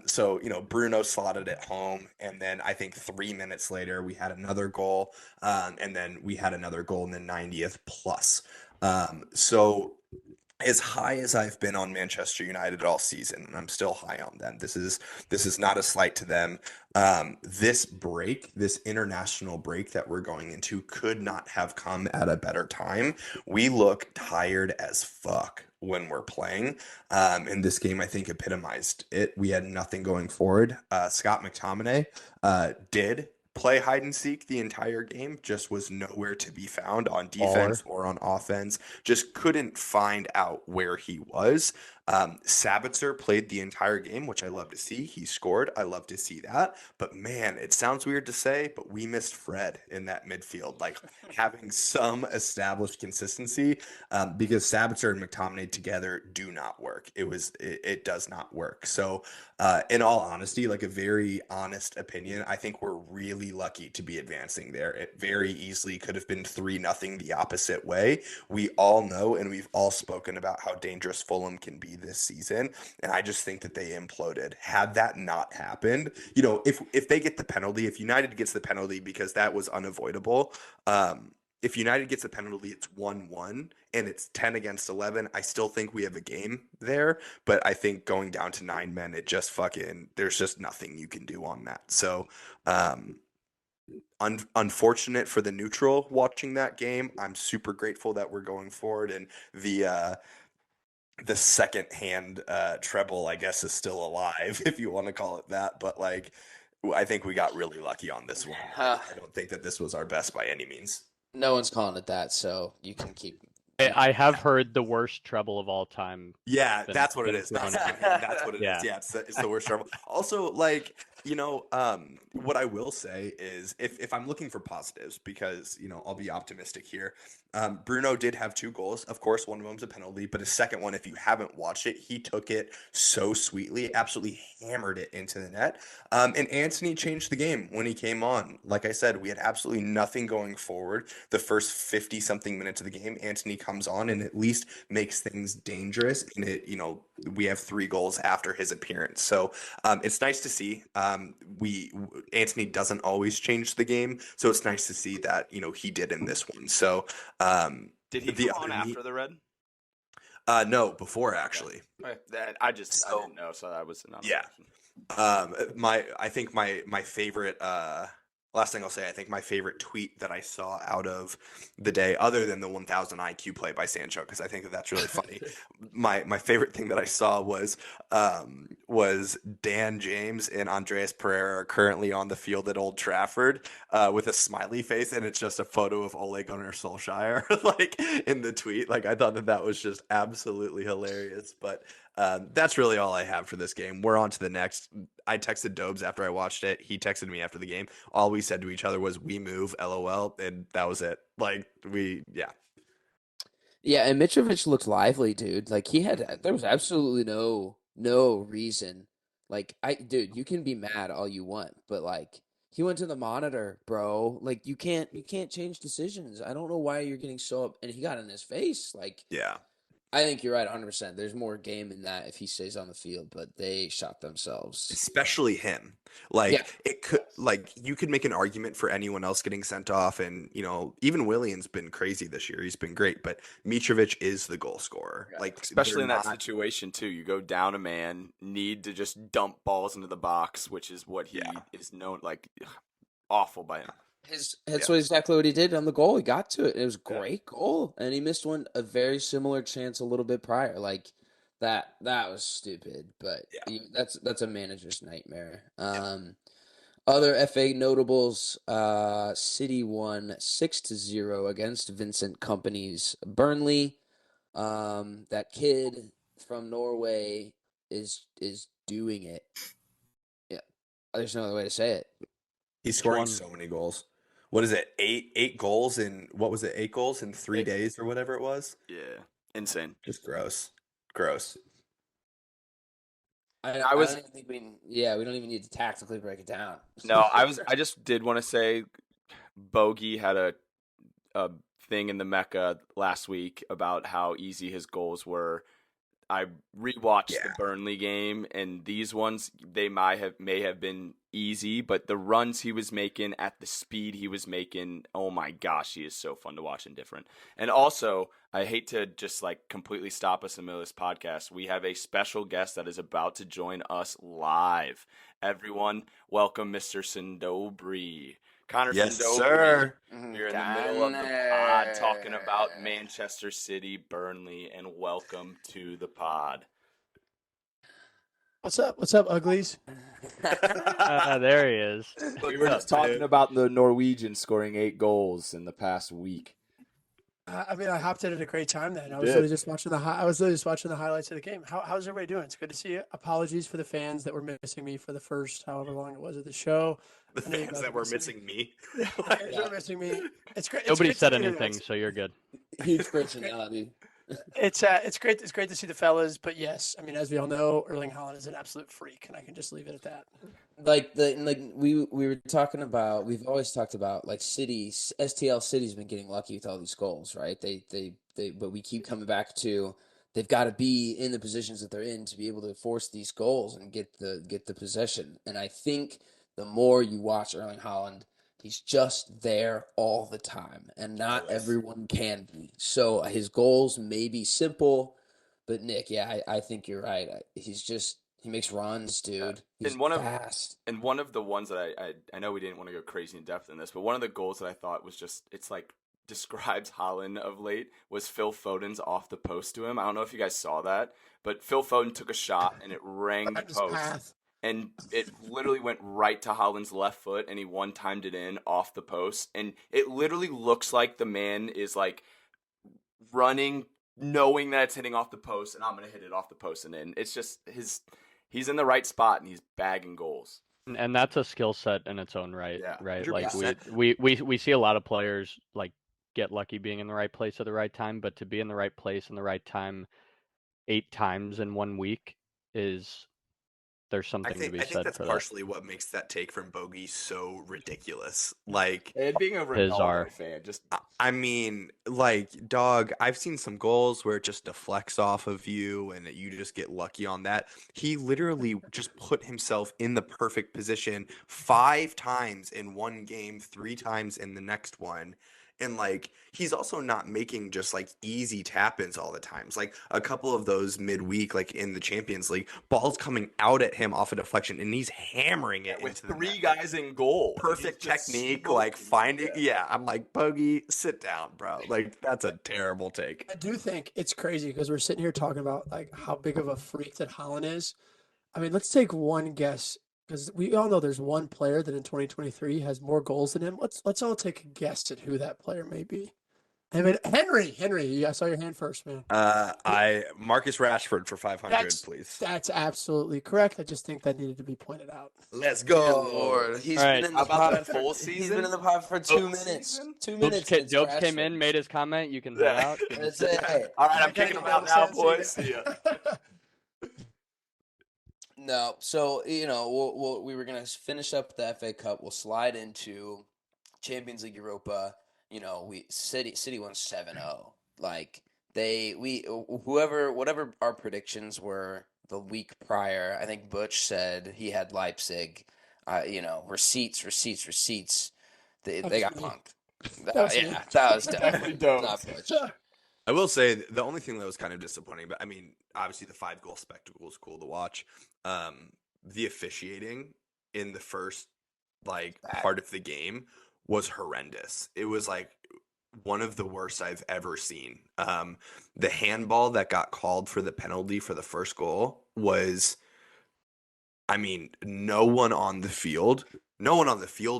So, Bruno slotted it home. And then I think 3 minutes later, we had another goal. And then we had another goal in the 90th plus. So as high as I've been on Manchester United all season, and I'm still high on them. This is not a slight to them. This international break that we're going into could not have come at a better time. We look tired as fuck when we're playing. And this game, I think, epitomized it. We had nothing going forward. Scott McTominay did play hide and seek the entire game, just was nowhere to be found on defense or on offense, just couldn't find out where he was. Sabitzer played the entire game, which I love to see. He scored. I love to see that. But man, it sounds weird to say, but we missed Fred in that midfield, having some established consistency, because Sabitzer and McTominay together do not work. It does not work. So in all honesty, a very honest opinion, I think we're really lucky to be advancing there. It very easily could have been 3-0 the opposite way. We all know, and we've all spoken about how dangerous Fulham can be this season. And I just think that they imploded. Had that not happened, if they get the penalty, if United gets the penalty, because that was unavoidable, if United gets a penalty, it's 1-1 and it's 10 against 11. I still think we have a game there, but I think going down to 9 men, it just there's just nothing you can do on that. So, unfortunate for the neutral watching that game. I'm super grateful that we're going forward, and the second-hand treble, I guess, is still alive, if you want to call it that. But like, I think we got really lucky on this one. Uh, I don't think that this was our best by any means. no one's calling it that, so you can keep. I have heard the worst treble of all time Yeah, been that's what it been is. Not thrown out. second hand. That's what it is. Yeah. Yeah, it's the worst trouble. Also, like, what I will say is if I'm looking for positives, because, I'll be optimistic here. Bruno did have 2 goals. Of course, one of them's a penalty, but his second one, if you haven't watched it, he took it so sweetly, absolutely hammered it into the net. And Anthony changed the game when he came on. Like I said, we had absolutely nothing going forward. The first 50 something minutes of the game, Anthony comes on and at least makes things dangerous. And we have 3 goals after his appearance. So it's nice to see. Anthony doesn't always change the game. So it's nice to see that, he did in this one. So Did he the come on other after the red? no, before actually. I didn't know, so that was another Yeah. question. I think my favorite last thing I'll say, I think my favorite tweet that I saw out of the day, other than the 1000 IQ play by Sancho, because I think that's really funny. My favorite thing that I saw was Dan James and Andreas Pereira are currently on the field at Old Trafford with a smiley face, and it's just a photo of Ole Gunnar Solskjaer like in the tweet. Like, I thought that was just absolutely hilarious. But that's really all I have for this game. We're on to the next. I texted Dobes after I watched it. He texted me after the game. All we said to each other was "We move, LOL," and that was it. Like, yeah. Yeah, and Mitrovic looked lively, dude. Like there was absolutely no reason. Like dude, you can be mad all you want, but like he went to the monitor, bro. Like you can't change decisions. I don't know why you're getting so up, and he got in his face. Like Yeah. I think you're right 100%. There's more game in that if he stays on the field, but they shot themselves. Especially him. Yeah. Like, it could, like, you could make an argument for anyone else getting sent off, and even Willian's been crazy this year. He's been great, but Mitrovic is the goal scorer. Yeah. Like, Especially in they're that not- situation too. You go down a man, need to just dump balls into the box, which is what he Yeah. is known like. Awful by him. That's exactly what he did on the goal. He got to it. It was a great goal, and he missed a very similar chance a little bit prior. Like that was stupid, but Yeah. that's a manager's nightmare. Other FA notables, City won 6-0 against Vincent Company's Burnley. That kid from Norway is doing it. Yeah, there's no other way to say it. He's scoring one? so many goals. What is it? Eight goals in what was it? 8 goals in 3 days or whatever it was. Yeah, insane. Just gross. I I don't was- even think we don't even need to tactically break it down. No, I just did want to say, Bogey had a thing in the Mecca last week about how easy his goals were. I rewatched the Burnley game, and these ones they may have been easy, but the runs he was making at the speed he was making, oh my gosh, he is so fun to watch and different. And also, I hate to just like completely stop us in the middle of this podcast. We have a special guest that is about to join us live. Everyone, welcome Mr. Sindobri. Connor Yes, Sindobri. sir. We're in the middle of the pod talking about Manchester City, Burnley, and welcome to the pod. What's up? What's up, uglies? There he is. We were just talking about the Norwegians scoring 8 goals in the past week. I mean, I hopped in at a great time. Then I was did. literally just watching the highlights of the game. How's everybody doing? It's good to see you. Apologies for the fans that were missing me for the first however long it was of the show. The I know you fans guys that are were missing missing me. Fans were missing me. It's great. Nobody it's great said to see you anything, guys. so you're good. Huge personality. It's great. It's great to see the fellas. But yes, I mean, as we all know, Erling Haaland is an absolute freak, and I can just leave it at that. We were talking about, we've always talked about like cities. STL City's been getting lucky with all these goals, right? But we keep coming back to they've got to be in the positions that they're in to be able to force these goals and get the possession. And I think the more you watch Erling Haaland, he's just there all the time, and not Always. everyone can be. So his goals may be simple, but Nick, yeah, I think you're right. He makes runs, dude. He's And one of- fast. And one of the ones that I know we didn't want to go crazy in depth in this, but one of the goals that I thought was just, it's like describes Haaland of late was Phil Foden's off the post to him. I don't know if you guys saw that, but Phil Foden took a shot and it rang the post. And it literally went right to Haaland's left foot, and he one-timed it in off the post. And it literally looks like the man is like running, knowing that it's hitting off the post, and I'm going to hit it off the post and in. It's just he's in the right spot, and he's bagging goals. And that's a skill set in its own right, Yeah, right? 100%. Like we see a lot of players like get lucky being in the right place at the right time, but to be in the right place in the right time 8 times in 1 week there's something to be I think said that's for partially what makes that take from Bogey so ridiculous. Like, And being a Bizarre. Ronaldo fan, just I mean, like, dog, I've seen some goals where it just deflects off of you and you just get lucky on that. He literally just put himself in the perfect position 5 times in one game, 3 times in the next one. And like, he's also not making just like easy tap-ins all the times. Like a couple of those midweek, like in the Champions League, balls coming out at him off a deflection, and he's hammering it with into the 3 net. guys in goal. Perfect He's just technique, smoking. like finding. Yeah, I'm like, Bogey, sit down, bro. Like that's a terrible take. I do think it's crazy because we're sitting here talking about like how big of a freak that Haaland is. I mean, let's take one guess because we all know there's one player that in 2023 has more goals than him. Let's all take a guess at who that player may be. I mean, Henry, I saw your hand first, man. Marcus Rashford for 500, please. That's absolutely correct. I just think that needed to be pointed out. Let's Good go. Lord, he's All right. been in the How about pod that full He's season? been in the pod for 2 Full minutes. season? 2 minutes. Jobes, since Jobes came Rashford. in, made his comment. You can head Yeah. out. That's it. Hey. All right, I'm I gotta kicking him get out that now, sense, boys. see See ya. ya. No, so we were gonna finish up the FA Cup. We'll slide into Champions League Europa. City won 7-0. Like whatever our predictions were the week prior. I think Butch said he had Leipzig. Receipts. They got Absolutely. punked. That was me. Yeah, that was Definitely definitely don't. not Butch. I will say the only thing that was kind of disappointing, but I mean, obviously the 5-goal spectacle was cool to watch. The officiating in the first part of the game was horrendous. It was like one of the worst I've ever seen. The handball that got called for the penalty for the first goal was, I mean, no one on the field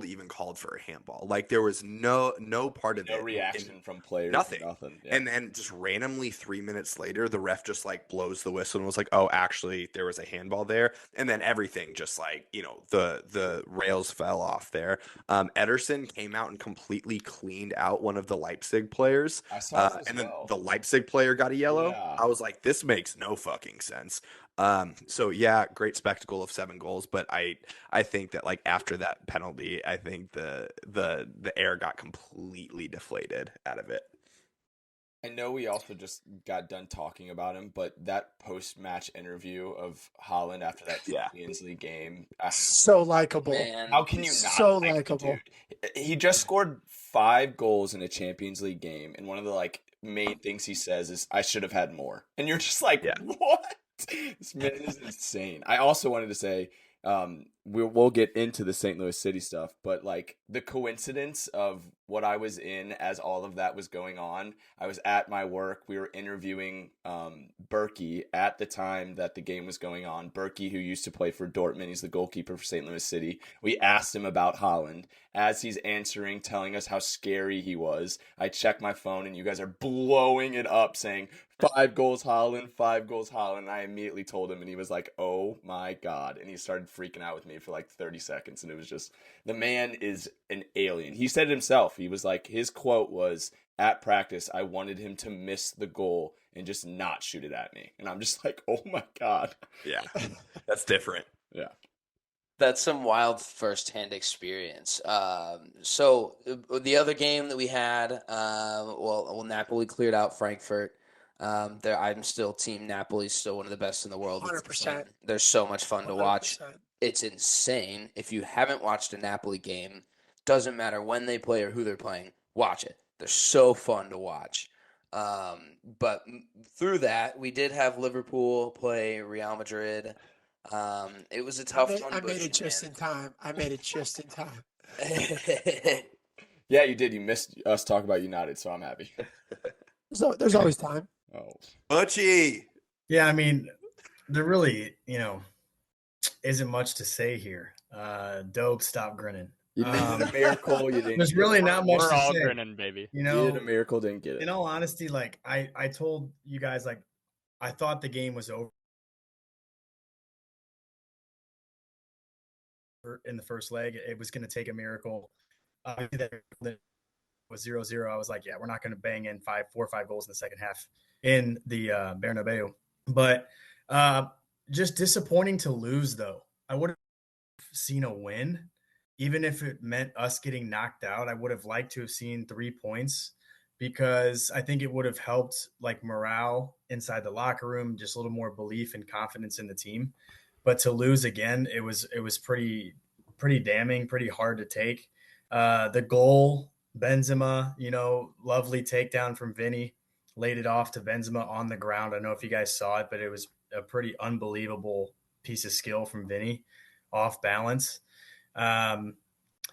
even called for a handball. Like there was no part of No it. reaction from players. Nothing. Yeah. And then just randomly 3 minutes later, the ref just like blows the whistle and was like, "Oh, actually, there was a handball there." And then everything just like the rails fell off there. Ederson came out and completely cleaned out one of the Leipzig players, I saw that as and then well. the Leipzig player got a yellow. Yeah. I was like, "This makes no fucking sense." So yeah, great spectacle of 7 goals, but I think that like after that penalty, I think the air got completely deflated out of it. I know we also just got done talking about him, but that post-match interview of Haaland after that Champions League game, So likable. Man, how can you not? So like the likable. dude? He just scored 5 goals in a Champions League game, and one of the main things he says is, "I should have had more," and you're just like, Yeah. "What? This man is insane." I also wanted to say, we'll get into the St. Louis City stuff, but the coincidence of what I was in as all of that was going on. I was at my work. We were interviewing Berkey at the time that the game was going on. Berkey, who used to play for Dortmund, he's the goalkeeper for St. Louis City. We asked him about Haaland. As he's answering, telling us how scary he was, I check my phone and you guys are blowing it up saying 5 goals Haaland, 5 goals Haaland. And I immediately told him and he was like, "Oh my God." And he started freaking out with me for 30 seconds. And it was just, the man is an alien. He said it himself. He was like, his quote was, "At practice, I wanted him to miss the goal and just not shoot it at me." And I'm just like, oh my God. Yeah, that's different. Yeah. That's some wild first-hand experience. So the other game that we had, Napoli cleared out Frankfurt. I'm still Team Napoli, still one of the best in the world. 100%. They're so much fun to watch. 100%. It's insane. If you haven't watched a Napoli game, doesn't matter when they play or who they're playing, watch it. They're so fun to watch. But through that, we did have Liverpool play Real Madrid. It was a tough one. I made it just in time. Yeah, you did. You missed us talk about United, so I'm happy. So there's always time. Oh, Butchie. Yeah, I mean, there really, isn't much to say here. Dope, stop grinning. you needed a miracle. You didn't There's get really it. not much We're to all say. grinning, baby. You Needed a know, miracle. Didn't get it. in all honesty, like I told you guys, like I thought the game was over in the first leg. It was going to take a miracle. That was 0-0. I was like, yeah, we're not going to bang in 4 or 5 goals in the second half in the Bernabeu. But just disappointing to lose, though. I would have seen a win, even if it meant us getting knocked out. I would have liked to have seen 3 points because I think it would have helped like morale inside the locker room, just a little more belief and confidence in the team. But to lose again, it was pretty damning, pretty hard to take. The goal, Benzema, lovely takedown from Vinny, laid it off to Benzema on the ground. I don't know if you guys saw it, but it was a pretty unbelievable piece of skill from Vinny, off balance. Um,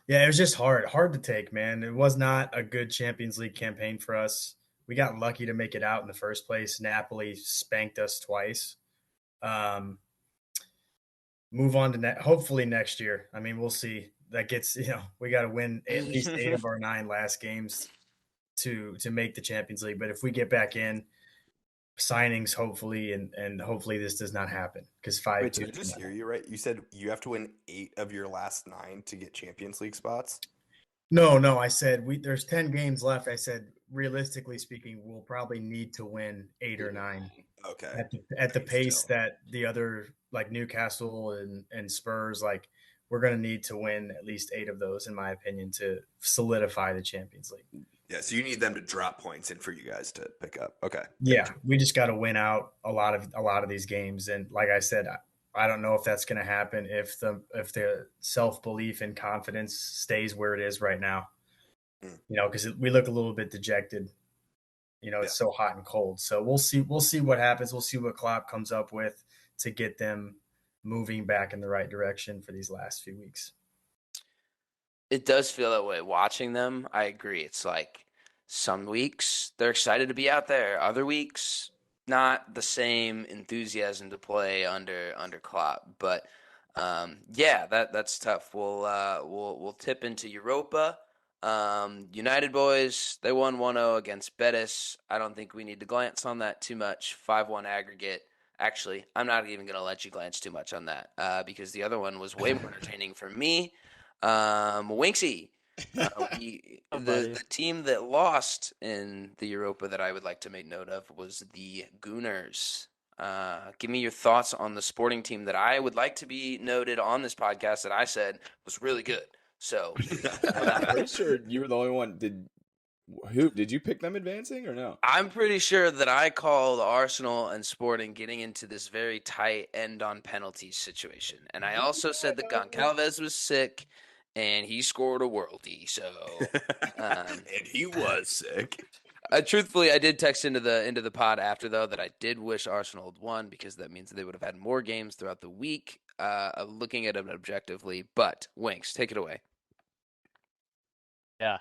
yeah, it was just hard to take, man. It was not a good Champions League campaign for us. We got lucky to make it out in the first place. Napoli spanked us twice. Um, move on to hopefully next year. I mean, we'll see. That gets we got to win at least 8 of our 9 last games to make the Champions League. But if we get back in, signings hopefully, and hopefully this does not happen because 5. Wait, did I just hear you right? You said you have to win 8 of your last 9 to get Champions League spots? No, I said there's 10 games left. I said realistically speaking, we'll probably need to win 8 or 9 Okay. at the Right, pace still. that the other like Newcastle and Spurs, like we're going to need to win at least 8 of those in my opinion to solidify the Champions League. Yeah, so you need them to drop points in for you guys to pick up. Okay. Yeah, Gotcha. we just got to win out a lot of these games, and like I said, I don't know if that's going to happen if the self belief and confidence stays where it is right now. Because we look a little bit dejected. It's so hot and cold. So we'll see. We'll see what happens. We'll see what Klopp comes up with to get them moving back in the right direction for these last few weeks. It does feel that way. Watching them, I agree. It's like some weeks they're excited to be out there. Other weeks, not the same enthusiasm to play under Klopp. But yeah, that's tough. We'll tip into Europa. United boys, they won 1-0 against Betis. I don't think we need to glance on that too much. 5-1 aggregate. Actually, I'm not even going to let you glance too much on that because the other one was way more entertaining for me. Winksy, the team that lost in the Europa that I would like to make note of was the Gooners. Give me your thoughts on the sporting team that I would like to be noted on this podcast that I said was really good. So I'm pretty sure you were the only one. Did you pick them advancing or no? I'm pretty sure that I called Arsenal and Sporting getting into this very tight end on penalties situation. And I also said that Goncalves was sick and he scored a worldie. So and he was sick. truthfully, I did text into the pod after though that I did wish Arsenal had won because that means they would have had more games throughout the week. Looking at it objectively, but Winks, take it away. Yeah.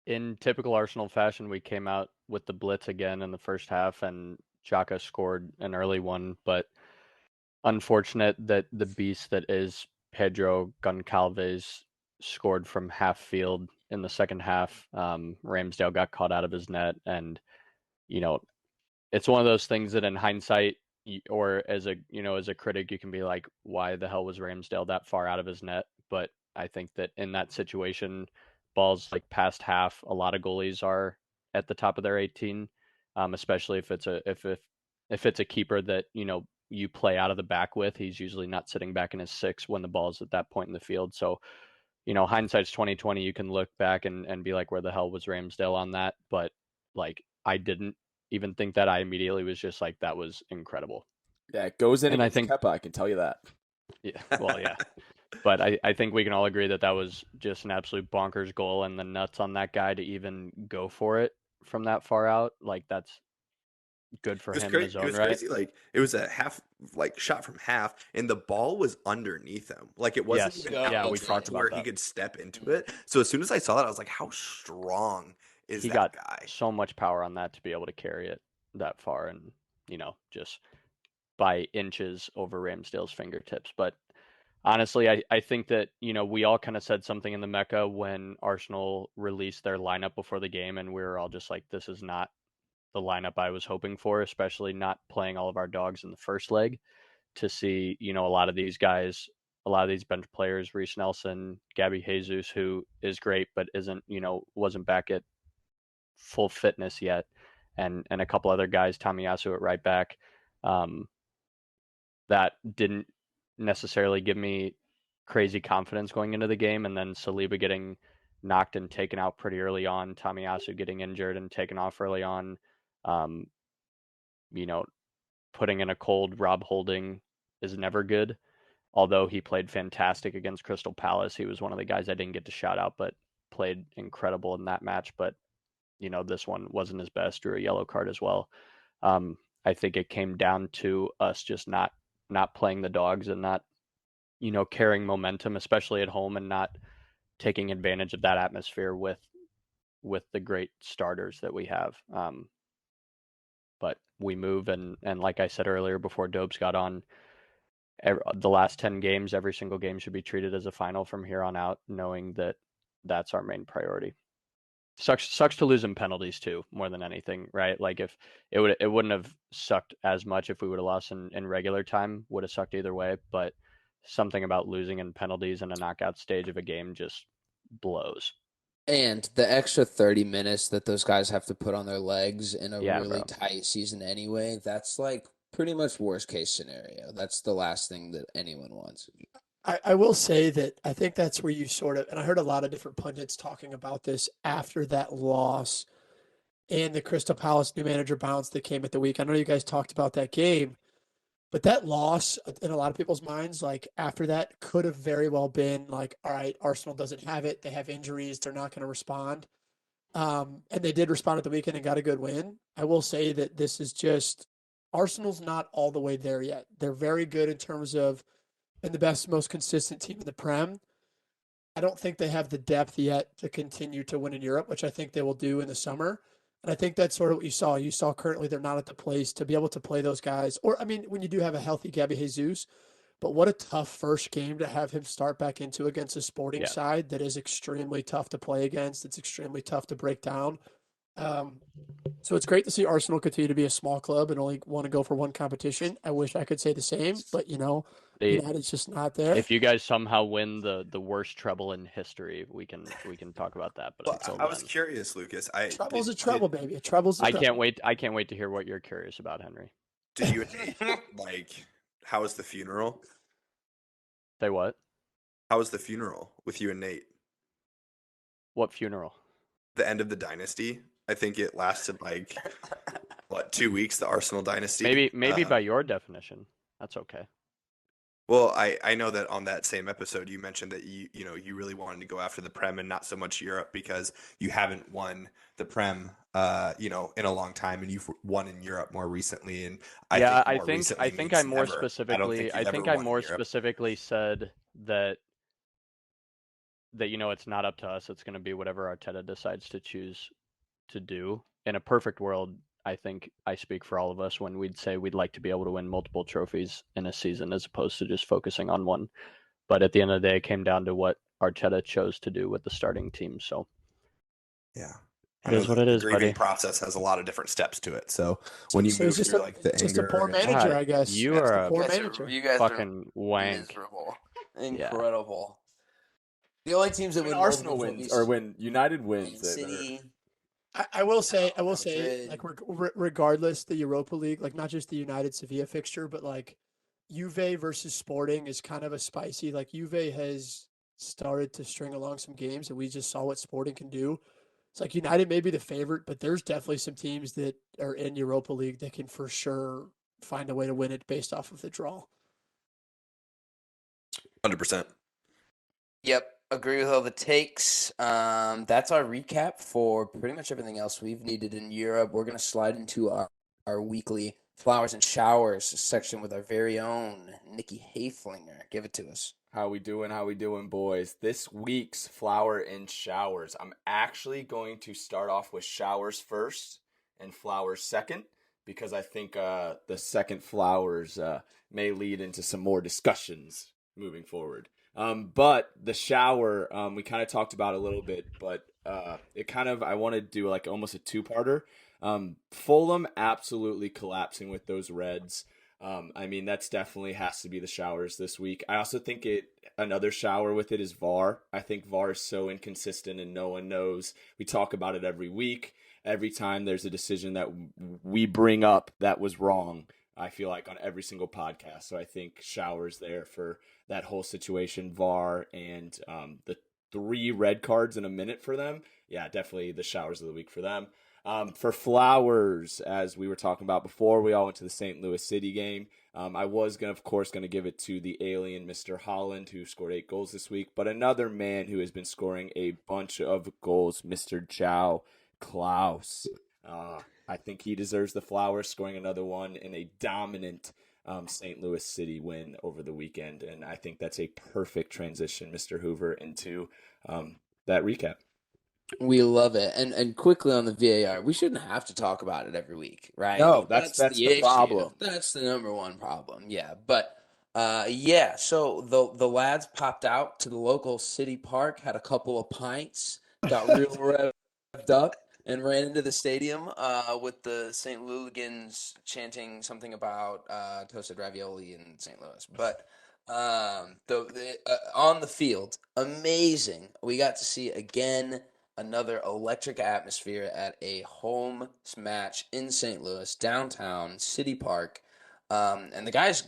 In typical Arsenal fashion, we came out with the blitz again in the first half, and Xhaka scored an early one. But unfortunate that the beast that is Pedro Goncalves scored from half field in the second half. Ramsdale got caught out of his net, and it's one of those things that in hindsight, or as a critic, you can be like, why the hell was Ramsdale that far out of his net? But I think that in that situation, balls like past half, a lot of goalies are at the top of their 18, especially if it's a keeper that you play out of the back with. He's usually not sitting back in his 6 when the ball's at that point in the field. So hindsight's 2020. You can look back and be like, where the hell was Ramsdale on that? But like, I didn't even think that. I immediately was just like, that was incredible. Yeah, it goes in And I against think Kepa, I can tell you that. Yeah, well, yeah. But I think we can all agree that was just an absolute bonkers goal, and the nuts on that guy to even go for it from that far out, like that's good for It was him in crazy. his It own was right. crazy. Like it was a half, like shot from half, and the ball was underneath him. Like it wasn't Yes. even Yeah, out in we front talked to where about he that. could step into it. So as soon as I saw that, I was like, "How strong is He that got guy?" so much power on that to be able to carry it that far and, just by inches over Ramsdale's fingertips. But honestly, I think that, we all kind of said something in the Mecca when Arsenal released their lineup before the game, and we were all just like, this is not the lineup I was hoping for, especially not playing all of our dogs in the first leg. To see, a lot of these guys, a lot of these bench players, Reece Nelson, Gabby Jesus, who is great, but isn't, wasn't back at full fitness yet, and a couple other guys, Tamiyasu at right back, um, that didn't necessarily give me crazy confidence going into the game. And then Saliba getting knocked and taken out pretty early on, Tamiyasu getting injured and taken off early on, um, you know, putting in a cold Rob Holding is never good. Although he played fantastic against Crystal Palace, he was one of the guys I didn't get to shout out, but played incredible in that match. But this one wasn't his best, drew a yellow card as well. I think it came down to us just not playing the dogs and not carrying momentum, especially at home, and not taking advantage of that atmosphere with the great starters that we have. But we move, and like I said earlier before Dobes got on, the last 10 games, every single game should be treated as a final from here on out, knowing that that's our main priority. Sucks to lose in penalties too, more than anything, right? Like if it wouldn't have sucked as much if we would have lost in regular time, would have sucked either way, but something about losing in penalties in a knockout stage of a game just blows. And the extra 30 minutes that those guys have to put on their legs in a Yeah, really bro. tight season anyway, that's like pretty much worst case scenario. That's the last thing that anyone wants. I will say that I think that's where you sort of, and I heard a lot of different pundits talking about this after that loss and the Crystal Palace new manager bounce that came at the week. I know you guys talked about that game, but that loss in a lot of people's minds, like after that, could have very well been like, all right, Arsenal doesn't have it. They have injuries. They're not going to respond. And they did respond at the weekend and got a good win. I will say that this is just Arsenal's not all the way there yet. They're very good in terms of and the best, most consistent team in the Prem. I don't think they have the depth yet to continue to win in Europe, which I think they will do in the summer. And I think that's sort of what you saw. You saw currently they're not at the place to be able to play those guys. Or, I mean, when you do have a healthy Gabby Jesus, but what a tough first game to have him start back into against a Sporting Yeah. side that is extremely tough to play against. It's extremely tough to break down. Um, so it's great to see Arsenal continue to be a small club and only want to go for one competition. I wish I could say the same, but They, United's just not there. if you guys somehow win the worst treble in history, we can talk about that. But Well, until I was then, curious, Lucas. Trouble's a trouble, baby. A trouble's a I trouble. can't wait. I can't wait to hear what you're curious about, Henry. Did you like? How was the funeral? Say what? How was the funeral with you and Nate? What funeral? The end of the dynasty. I think it lasted like what 2 weeks. The Arsenal dynasty. Maybe by your definition, that's okay. Well, I know that on that same episode you mentioned that you really wanted to go after the Prem and not so much Europe because you haven't won the Prem in a long time, and you've won in Europe more recently. And I recently think means I more never. specifically I don't think you've ever won in Europe. said that it's not up to us. It's going to be whatever Arteta decides to choose to do. In a perfect world, I think I speak for all of us when we'd say we'd like to be able to win multiple trophies in a season as opposed to just focusing on one. But at the end of the day, it came down to what Arteta chose to do with the starting team. So Yeah. it is what it is, the grieving buddy. process has a lot of different steps to it. So when you So move it's through like the just a anger, poor manager, I guess. You Just are a a poor manager. You guys fucking are wank. miserable. Incredible. The only teams that When win Arsenal multiple wins trophies, or when United wins, Man City. I will say, Madrid. like regardless, the Europa League, like not just the United Sevilla fixture, but like Juve versus Sporting is kind of a spicy. Like Juve has started to string along some games, and we just saw what Sporting can do. It's like United may be the favorite, but there's definitely some teams that are in Europa League that can for sure find a way to win it based off of the draw. 100%. Yep, agree with all the takes. That's our recap for pretty much everything else we've needed in Europe. We're gonna slide into our our weekly Flowers and Showers section with our very own Nikki Hayflinger. Give it to us. How we doing? How we doing, boys? This week's Flower and Showers. I'm actually going to start off with showers first and flowers second because I think the second flowers may lead into some more discussions moving forward. But the shower, we kind of talked about a little bit, but I want to do like almost a two-parter. Fulham absolutely collapsing with those Reds. I mean, that's definitely has to be the showers this week. I also think another shower with it is VAR. I think VAR is so inconsistent and no one knows. We talk about it every week. Every time there's a decision that we bring up that was wrong, I feel like on every single podcast. So I think showers there for that whole situation, VAR and the 3 red cards in a minute for them. Yeah, definitely the showers of the week for them. For flowers, as we were talking about before, we all went to the St. Louis City game. I was of course, going to give it to the alien Mr. Holland, who scored 8 goals this week. But another man who has been scoring a bunch of goals, Mr. Joao Klaus. I think he deserves the flowers, scoring another one in a dominant St. Louis City win over the weekend. And I think that's a perfect transition, Mr. Hoover, into that recap. We love it. And quickly on the VAR, we shouldn't have to talk about it every week, right? No, that's the issue. problem. That's the number one problem. Yeah. But so the lads popped out to the local city park, had a couple of pints, got real revved up, and ran into the stadium with the St. Louligans chanting something about toasted ravioli in St. Louis. But on the field, amazing. We got to see again another electric atmosphere at a home match in St. Louis, downtown, City Park. And the guys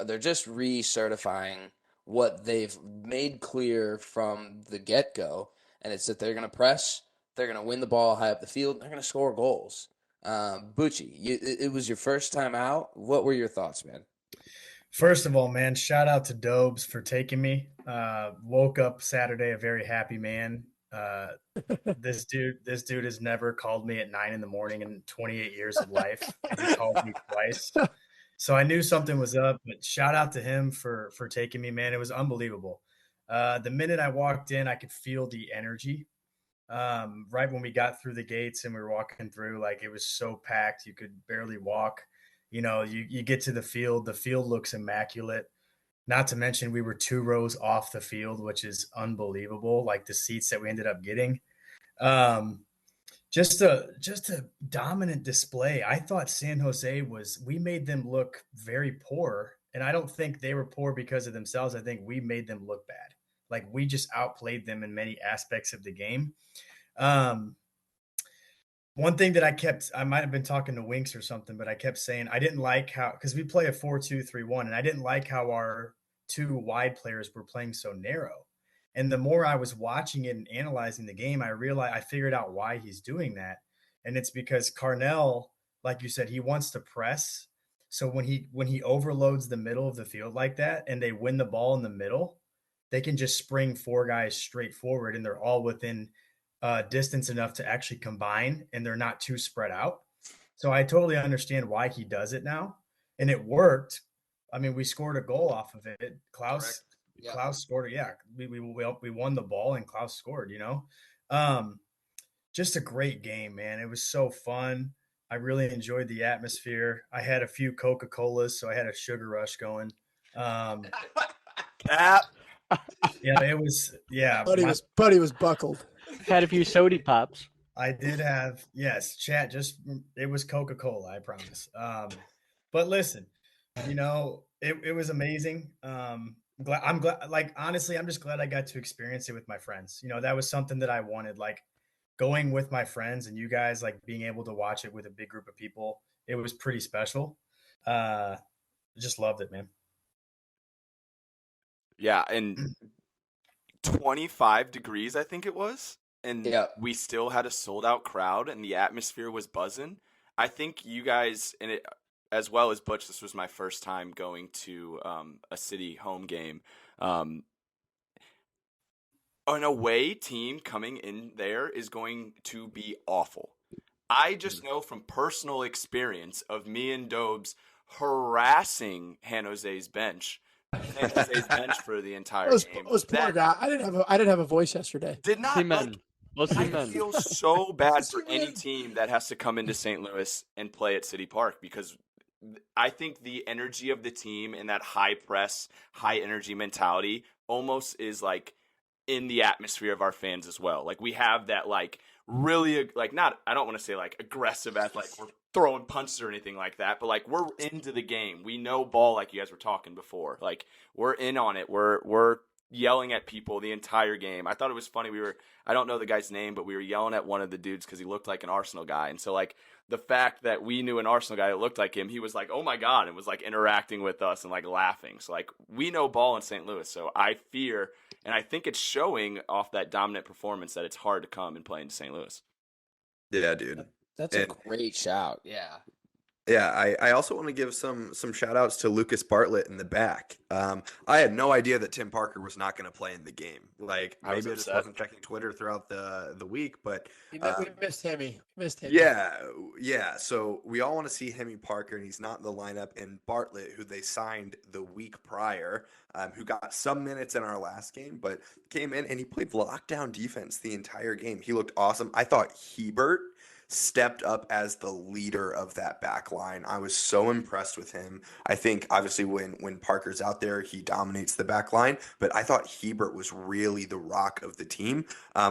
they're just recertifying what they've made clear from the get-go, and it's that they're going to press, they're going to win the ball high up the field, and they're going to score goals. Bucci, it was your first time out. What were your thoughts, man? First of all, man, shout out to Dobes for taking me. Woke up Saturday a very happy man. This dude has never called me at 9 a.m. in 28 years of life, and he called me twice. So I knew something was up. But shout out to him for taking me, man. It was unbelievable. The minute I walked in, I could feel the energy. Right when we got through the gates and we were walking through, like it was so packed you could barely walk. You get to the field looks immaculate. Not to mention we were 2 rows off the field, which is unbelievable. Like the seats that we ended up getting. Um, just a dominant display. I thought San Jose we made them look very poor, and I don't think they were poor because of themselves. I think we made them look bad. Like we just outplayed them in many aspects of the game. Um, One thing that I might have been talking to Winks or something, but I kept saying I didn't like how, because we play a 4-2-3-1, and I didn't like how our 2 wide players were playing so narrow. And the more I was watching it and analyzing the game, I figured out why he's doing that. And it's because Carnell, like you said, he wants to press. So when he overloads the middle of the field like that and they win the ball in the middle, they can just spring 4 guys straight forward and they're all within distance enough to actually combine and they're not too spread out. So I totally understand why he does it now. And it worked. I mean, we scored a goal off of it. Klaus scored it. Yeah. We won the ball and Klaus scored, just a great game, man. It was so fun. I really enjoyed the atmosphere. I had a few Coca-Colas, so I had a sugar rush going. Cap. It was, yeah. Buddy was buckled. Had a few sody pops. I did have, yes, chat. It was Coca-Cola, I promise. But listen, it was amazing. I'm glad, like, honestly, I'm just glad I got to experience it with my friends. That was something that I wanted, like going with my friends and you guys, like being able to watch it with a big group of people. It was pretty special. Just loved it, man. Yeah, and 25 degrees, I think it was. And we still had a sold out crowd and the atmosphere was buzzing. I think you guys, and it, as well as Butch, this was my first time going to a city home game. An away team coming in there is going to be awful. I just know from personal experience of me and Dobes harassing San Jose's bench for the entire game. Those poor guy. I didn't have a voice yesterday. Did Mostly not men. Mostly I men. feel so bad for Mostly any men. team that has to come into St. Louis and play at City Park, because I think the energy of the team and that high press, high energy mentality almost is like in the atmosphere of our fans as well. Like we have that like really like not I don't want to say like aggressive as like we're throwing punches or anything like that, but like we're into the game. We know ball, like you guys were talking before. Like we're in on it. We're yelling at people the entire game. I thought it was funny. I don't know the guy's name, but we were yelling at one of the dudes because he looked like an Arsenal guy. And so like the fact that we knew an Arsenal guy that looked like him, he was like, oh my God, and was like interacting with us and like laughing. So like we know ball in St. Louis. So I fear, and I think it's showing off that dominant performance, that it's hard to come and play into St. Louis. Yeah, dude. That's a great shout. Yeah. Yeah, I also want to give some shout outs to Lucas Bartlett in the back. I had no idea that Tim Parker was not going to play in the game. Like maybe I just wasn't checking Twitter throughout the week, but We missed Hemi. Yeah. So we all want to see Hemi Parker, and he's not in the lineup. And Bartlett, who they signed the week prior, who got some minutes in our last game, but came in and he played lockdown defense the entire game. He looked awesome. I thought Hebert stepped up as the leader of that back line. I was so impressed with him. I think obviously when Parker's out there, he dominates the back line, but I thought Hebert was really the rock of the team,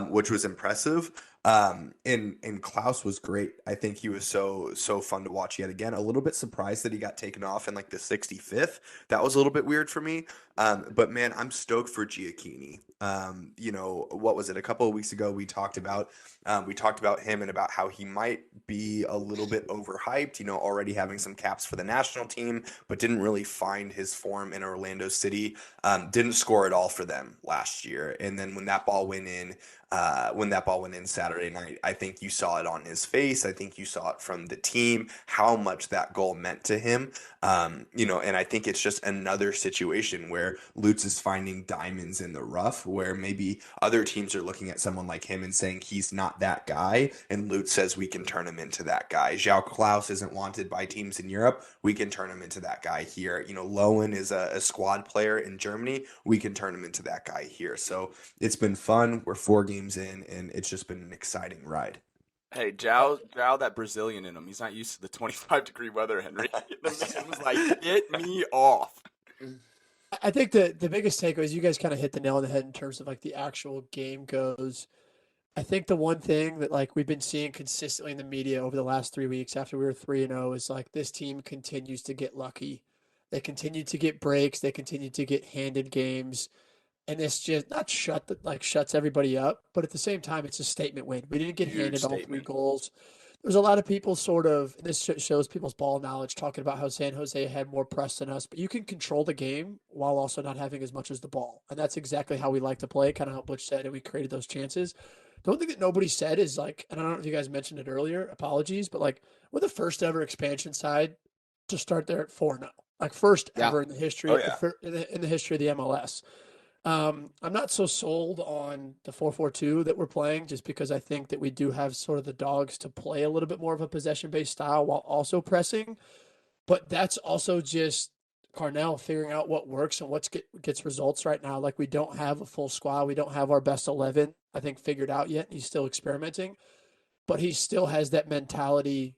which was impressive. And Klaus was great. I think he was so fun to watch yet again. A little bit surprised that he got taken off in like the 65th. That was a little bit weird for me. But man, I'm stoked for Giacchini. What was it? A couple of weeks ago, we talked about him and about how he might be a little bit overhyped, already having some caps for the national team, but didn't really find his form in Orlando City. Didn't score at all for them last year. And then when that ball went in Saturday night, I think you saw it on his face. I think you saw it from the team, how much that goal meant to him. And I think it's just another situation where Lutz is finding diamonds in the rough, where maybe other teams are looking at someone like him and saying he's not that guy, and Lutz says we can turn him into that guy. João Klaus isn't wanted by teams in Europe. We can turn him into that guy here. Lowen is a squad player in Germany. We can turn him into that guy here. So it's been fun. We're 4 games in, and it's just been an exciting ride. Hey, João, that Brazilian in him. He's not used to the 25-degree weather, Henry. The man was like, get me off. I think the biggest takeaway is you guys kind of hit the nail on the head in terms of like the actual game goes. I think the one thing that like we've been seeing consistently in the media over the last 3 weeks after we were 3-0 is like this team continues to get lucky. They continue to get breaks. They continue to get handed games. And it's just not shuts everybody up, but at the same time, it's a statement win. We didn't get handed all 3 goals. There's a lot of people this shows people's ball knowledge talking about how San Jose had more press than us, but you can control the game while also not having as much as the ball. And that's exactly how we like to play, kind of how Butch said, and we created those chances. The one thing that nobody said is like, and I don't know if you guys mentioned it earlier, apologies, but like we're the first ever expansion side to start there at 4-0. Like first ever in the history in the history of the MLS. I'm not so sold on the 4-4-2 that we're playing just because I think that we do have sort of the dogs to play a little bit more of a possession-based style while also pressing. But that's also just Carnell figuring out what works and what gets results right now. Like we don't have a full squad. We don't have our best 11, I think, figured out yet. He's still experimenting. But he still has that mentality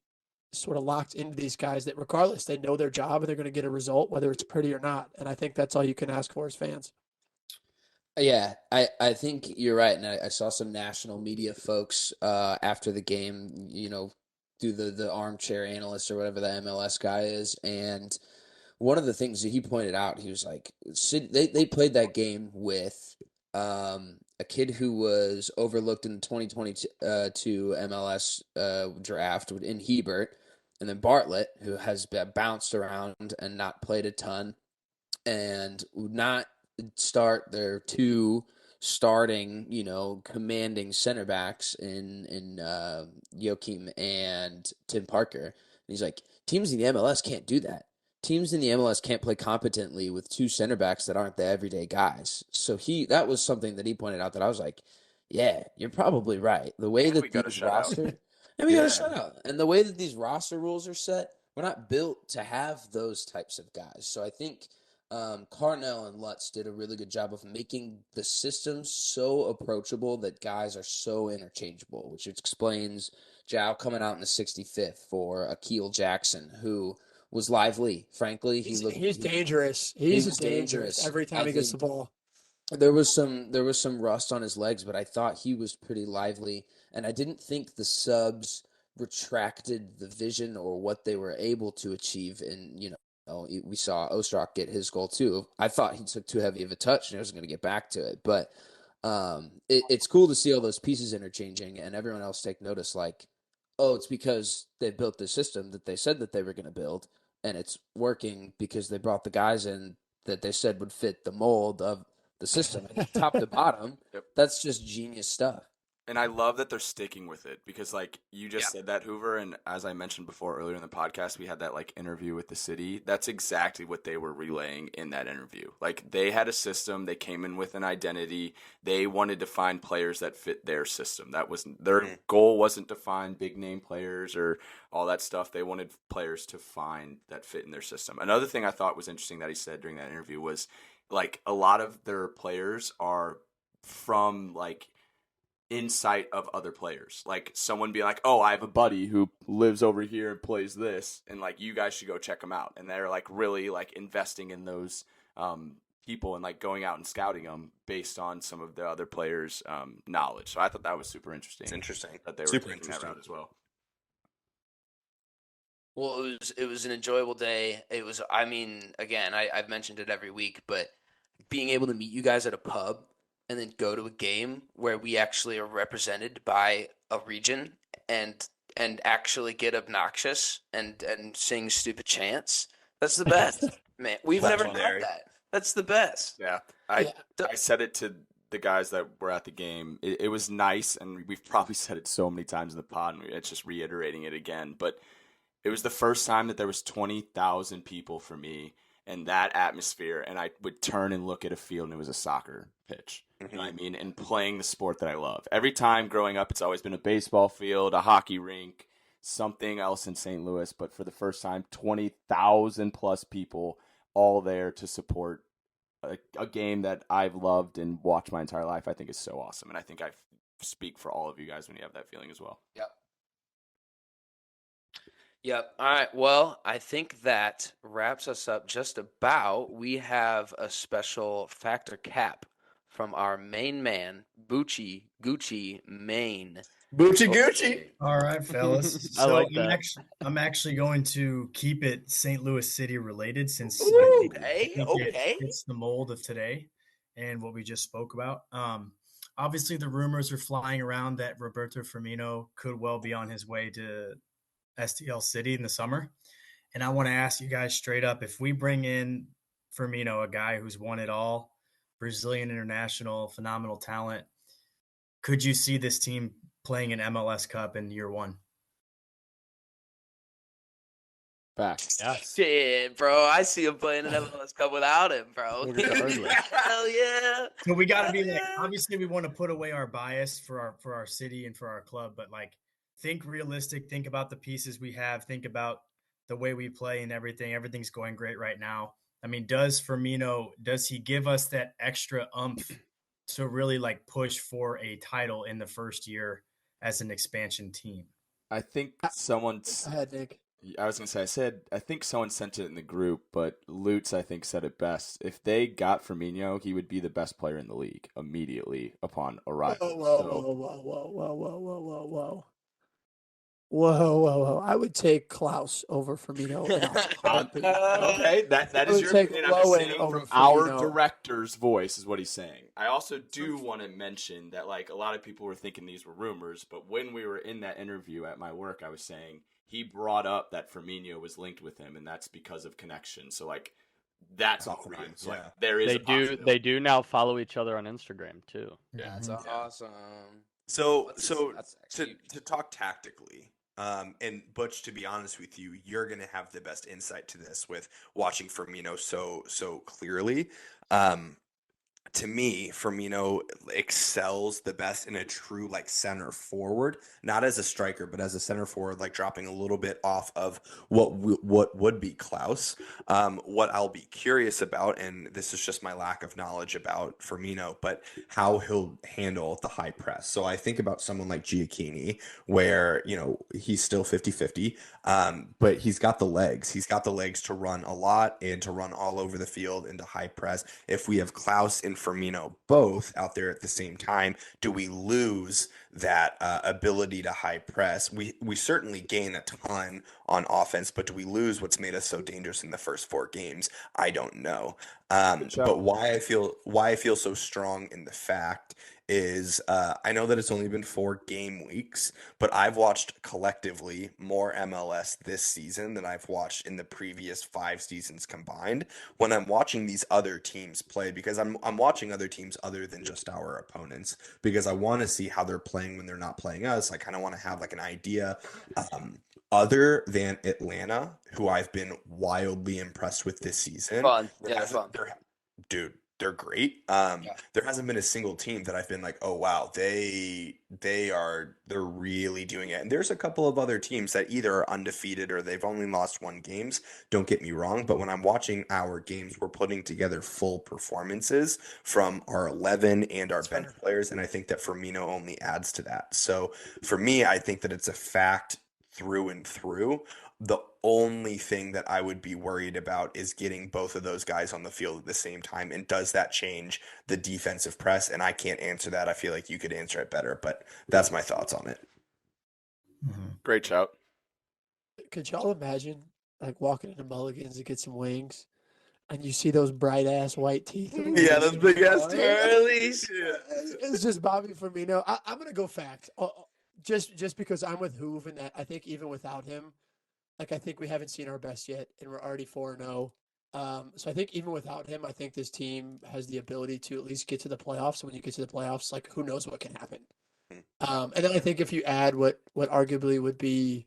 sort of locked into these guys that regardless, they know their job and they're going to get a result, whether it's pretty or not. And I think that's all you can ask for as fans. Yeah, I think you're right. And I saw some national media folks after the game, do the armchair analyst or whatever the MLS guy is. And one of the things that he pointed out, he was like, they played that game with a kid who was overlooked in the 2022 MLS draft in Hebert, and then Bartlett, who has bounced around and not played a ton and not start their 2 starting, commanding center backs in Joachim and Tim Parker. And he's like, teams in the MLS can't do that. Teams in the MLS can't play competently with 2 center backs that aren't the everyday guys. So that was something that he pointed out that I was like, yeah, you're probably right. The way that these roster And we got a Yeah. shutout. And the way that these roster rules are set, we're not built to have those types of guys. So I think Carnell and Lutz did a really good job of making the system so approachable that guys are so interchangeable, which explains Jow coming out in the 65th for Akil Jackson, who was lively. Frankly, He's dangerous. he He's was dangerous dangerous. every time I he gets the think ball. there was some rust on his legs, but I thought he was pretty lively, and I didn't think the subs retracted the vision or what they were able to achieve. And we saw Ostrak get his goal too. I thought he took too heavy of a touch, and he wasn't going to get back to it. But it's cool to see all those pieces interchanging, and everyone else take notice. Like, oh, it's because they built the system that they said that they were going to build, and it's working because they brought the guys in that they said would fit the mold of the system. I think top to bottom, Yep. that's just genius stuff. And I love that they're sticking with it because, like, you just Yeah. said that, Hoover. And as I mentioned before earlier in the podcast, we had that, like, interview with the city. That's exactly what they were relaying in that interview. Like, they had a system. They came in with an identity. They wanted to find players that fit their system. That was their goal wasn't to find big name players or all that stuff. They wanted players to find that fit in their system. Another thing I thought was interesting that he said during that interview was, like, a lot of their players are from, like, insight of other players. Like someone being like, oh, I have a buddy who lives over here and plays this, and like you guys should go check him out. And they're like really like investing in those people and like going out and scouting them based on some of the other players' knowledge. So I thought that was super interesting. It's interesting. That they were Super taking that interesting. route as well. Well, it was an enjoyable day. It was, I mean, again, I've mentioned it every week, but being able to meet you guys at a pub and then go to a game where we actually are represented by a region and actually get obnoxious and sing stupid chants, that's the best, man. We've never had Legendary. that. That's the best. Yeah. Yeah. I said it to the guys that were at the game. It was nice, and we've probably said it so many times in the pod, and it's just reiterating it again. But it was the first time that there was 20,000 people for me in that atmosphere, and I would turn and look at a field, and it was a soccer pitch. You know what I mean? And playing the sport that I love. Every time growing up, it's always been a baseball field, a hockey rink, something else in St. Louis. But for the first time, 20,000 plus people all there to support a game that I've loved and watched my entire life, I think is so awesome. And I think I speak for all of you guys when you have that feeling as well. Yep. Yep. All right. Well, I think that wraps us up just about. We have a special factor cap from our main man, Gucci Maine. Gucci. All right, fellas. I like I'm that. I'm actually going to keep it St. Louis City related since I Ooh, think, okay, it okay. fits the mold of today and what we just spoke about. Obviously, the rumors are flying around that Roberto Firmino could well be on his way to STL City in the summer. And I want to ask you guys straight up, if we bring in Firmino, a guy who's won it all, Brazilian international, phenomenal talent, could you see this team playing an MLS Cup in year one? Facts. Yeah. Shit, bro. I see him playing an MLS Cup without him, bro. Regardless. Hell yeah. So we got to be like, Yeah. obviously we want to put away our bias for our city and for our club, but like think realistic, think about the pieces we have, think about the way we play and everything. Everything's going great right now. I mean, does he give us that extra oomph to really like push for a title in the first year as an expansion team? I think someone's. Go ahead, Nick. I was gonna say, I think someone sent it in the group, but Lutz, I think, said it best. If they got Firmino, he would be the best player in the league immediately upon arrival. Whoa, So, whoa, whoa, whoa, whoa, whoa, whoa, whoa, whoa. Whoa, whoa, whoa. I would take Klaus over Firmino. in a heartbeat. okay, that I is would your take opinion. I'm just Lowen saying over from our Firmino. director's voice is what he's saying. I also do want to mention that like a lot of people were thinking these were rumors, but when we were in that interview at my work, I was saying he brought up that Firmino was linked with him, and that's because of connection. So like that's all real. So, like, there is They a do. possibility. They do now follow each other on Instagram too. Yeah, That's awesome. So That's to actually talk tactically, and Butch, to be honest with you, you're gonna have the best insight to this with watching Firmino so clearly. to me, Firmino excels the best in a true like center forward, not as a striker, but as a center forward, like dropping a little bit off of what would be Klaus. What I'll be curious about, and this is just my lack of knowledge about Firmino, but how he'll handle the high press. So I think about someone like Giacchini, where he's still 50-50, but he's got the legs. He's got the legs to run a lot and to run all over the field into high press. If we have Klaus and Firmino both out there at the same time, do we lose that ability to high press? We certainly gain a ton on offense, but do we lose what's made us so dangerous in the first 4 games? I don't know. Good shout. But why I feel so strong in the fact is I know that it's only been 4 game weeks, but I've watched collectively more MLS this season than I've watched in the previous 5 seasons combined. When I'm watching these other teams play, because I'm watching other teams other than just our opponents, because I want to see how they're playing when they're not playing us. I kind of want to have like an idea. Um, Other than Atlanta, who I've been wildly impressed with this season, Fun. there Yeah, they're hasn't fun. there dude, they're great. Yeah. There hasn't been a single team that I've been like, oh wow, they're really doing it. And there's a couple of other teams that either are undefeated or they've only lost 1 games. Don't get me wrong, but when I'm watching our games, we're putting together full performances from our 11 and our That's bench fair. players, and I think that Firmino only adds to that. So for me, I think that it's a fact through and through. The only thing that I would be worried about is getting both of those guys on the field at the same time. And does that change the defensive press? And I can't answer that. I feel like you could answer it better, but that's my thoughts on it. Mhm. Great shout. Could y'all imagine like walking into Mulligan's to get some wings and you see those bright ass white teeth of Yeah, those Luis big ass Earlies. It's just Bobby Firmino. I'm gonna go fact. Just because I'm with Hoove and that I think even without him, like I think we haven't seen our best yet, and we're already 4-0. So I think even without him, I think this team has the ability to at least get to the playoffs. And when you get to the playoffs, like who knows what can happen. And then I think if you add what arguably would be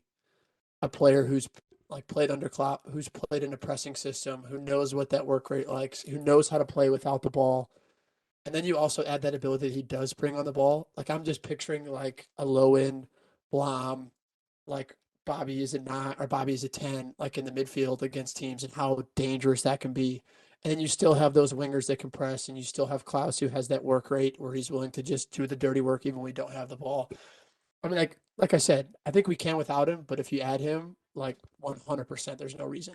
a player who's like played under Klopp, who's played in a pressing system, who knows what that work rate likes, who knows how to play without the ball. And then you also add that ability that he does bring on the ball. Like I'm just picturing like a low end Blom, like Bobby is a 9 or Bobby is a 10, like in the midfield against teams and how dangerous that can be. And then you still have those wingers that can press, and you still have Klaus who has that work rate where he's willing to just do the dirty work even when we don't have the ball. I mean, like I said, I think we can without him, but if you add him, like 100%, there's no reason.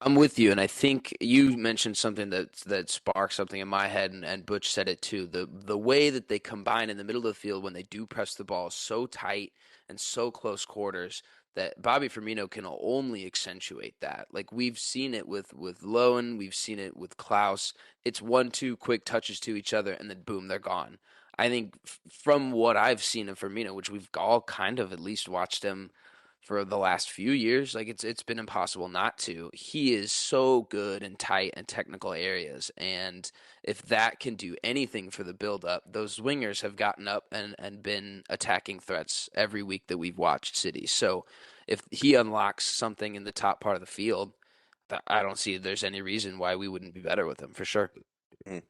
I'm with you, and I think you mentioned something that sparked something in my head, and Butch said it too. The way that they combine in the middle of the field when they do press the ball is so tight and so close quarters that Bobby Firmino can only accentuate that. Like we've seen it with Lowen, we've seen it with Klaus. It's 1-2 quick touches to each other, and then boom, they're gone. I think from what I've seen of Firmino, which we've all kind of at least watched him for the last few years, like it's been impossible not to. He is so good in tight and technical areas, and if that can do anything for the build up, those wingers have gotten up and been attacking threats every week that we've watched City. So if he unlocks something in the top part of the field, I don't see there's any reason why we wouldn't be better with him for sure. Mm.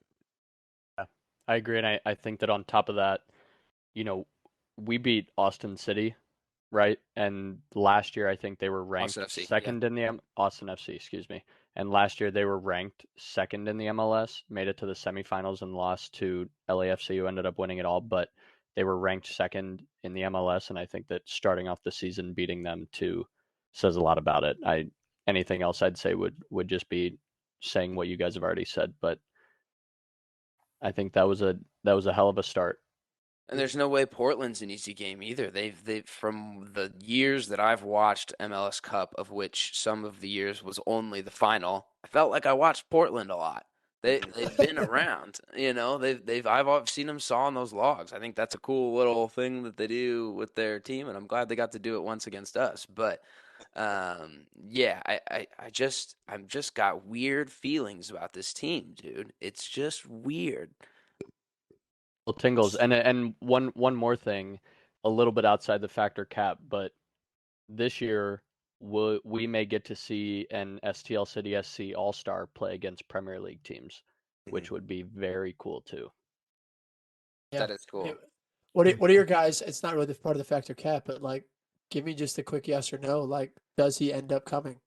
Yeah, I agree, and I think that on top of that, you know, we beat Austin City, right? And last year I think they were Austin ranked FC, yeah. second in the Austin FC, excuse me. And last year they were ranked second in the MLS, made it to the semifinals and lost to LAFC, who ended up winning it all, but they were ranked second in the MLS, and I think that starting off the season beating them too says a lot about it. Anything else I'd say would just be saying what you guys have already said, but I think that was a hell of a start. And there's no way Portland's an easy game either. They've from the years that I've watched MLS Cup, of which some of the years was only the final, I felt like I watched Portland a lot. They've been around, you know. I've seen them sawing those logs. I think that's a cool little thing that they do with their team, and I'm glad they got to do it once against us. But yeah, I'm just got weird feelings about this team, dude. It's just weird. Well, tingles, and one more thing, a little bit outside the factor cap, but this year we may get to see an STL City SC All Star play against Premier League teams. which would be very cool too. Yeah. That is cool. What are your guys? It's not really part of the factor cap, but like, give me just a quick yes or no. Like, does he end up coming?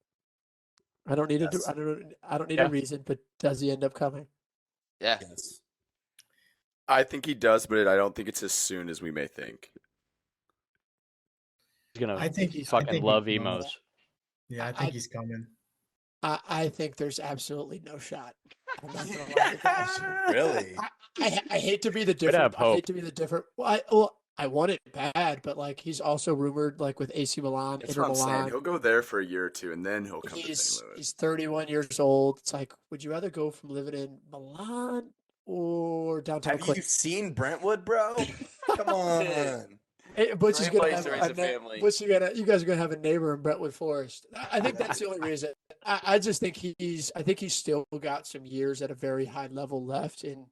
I don't need Yes. I don't need a Yeah. reason, but does he end up coming? Yeah. Yes. I think he does, but I don't think it's as soon as we may think. He's gonna I think fucking love he's coming. emos. Yeah, I think he's coming. I think there's absolutely no shot. I'm not gonna lie to you guys. Really? I hate to be the have different. I hope. hate to be the different. Well, I want it bad, but like he's also rumored like with AC Milan, That's Inter what I'm saying. Milan. He'll go there for a year or two, and then he'll come to He's St. Louis. he's 31 years old. It's like, would you rather go from living in Milan or downtown Have you Clinton? seen Brentwood, bro? Come on. Hey, Butch is Great gonna place have to raise a family. you guys are gonna have a neighbor in Brentwood Forest. I think that's the only reason. I just think he's still got some years at a very high level left, and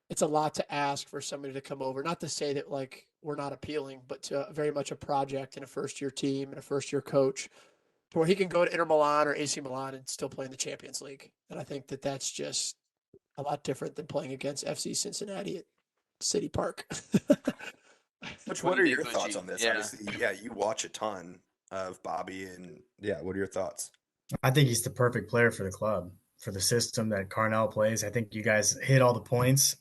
it's a lot to ask for somebody to come over. Not to say that like we're not appealing, but to very much a project and a first year team and a first year coach, to where he can go to Inter Milan or AC Milan and still play in the Champions League. And I think that that's just a lot different than playing against FC Cincinnati at City Park. Which, Wouldn't what are be your Gucci. thoughts on this? Yeah. Obviously, yeah, you watch a ton of Bobby, and yeah, what are your thoughts? I think he's the perfect player for the club, for the system that Carnell plays. I think you guys hit all the points.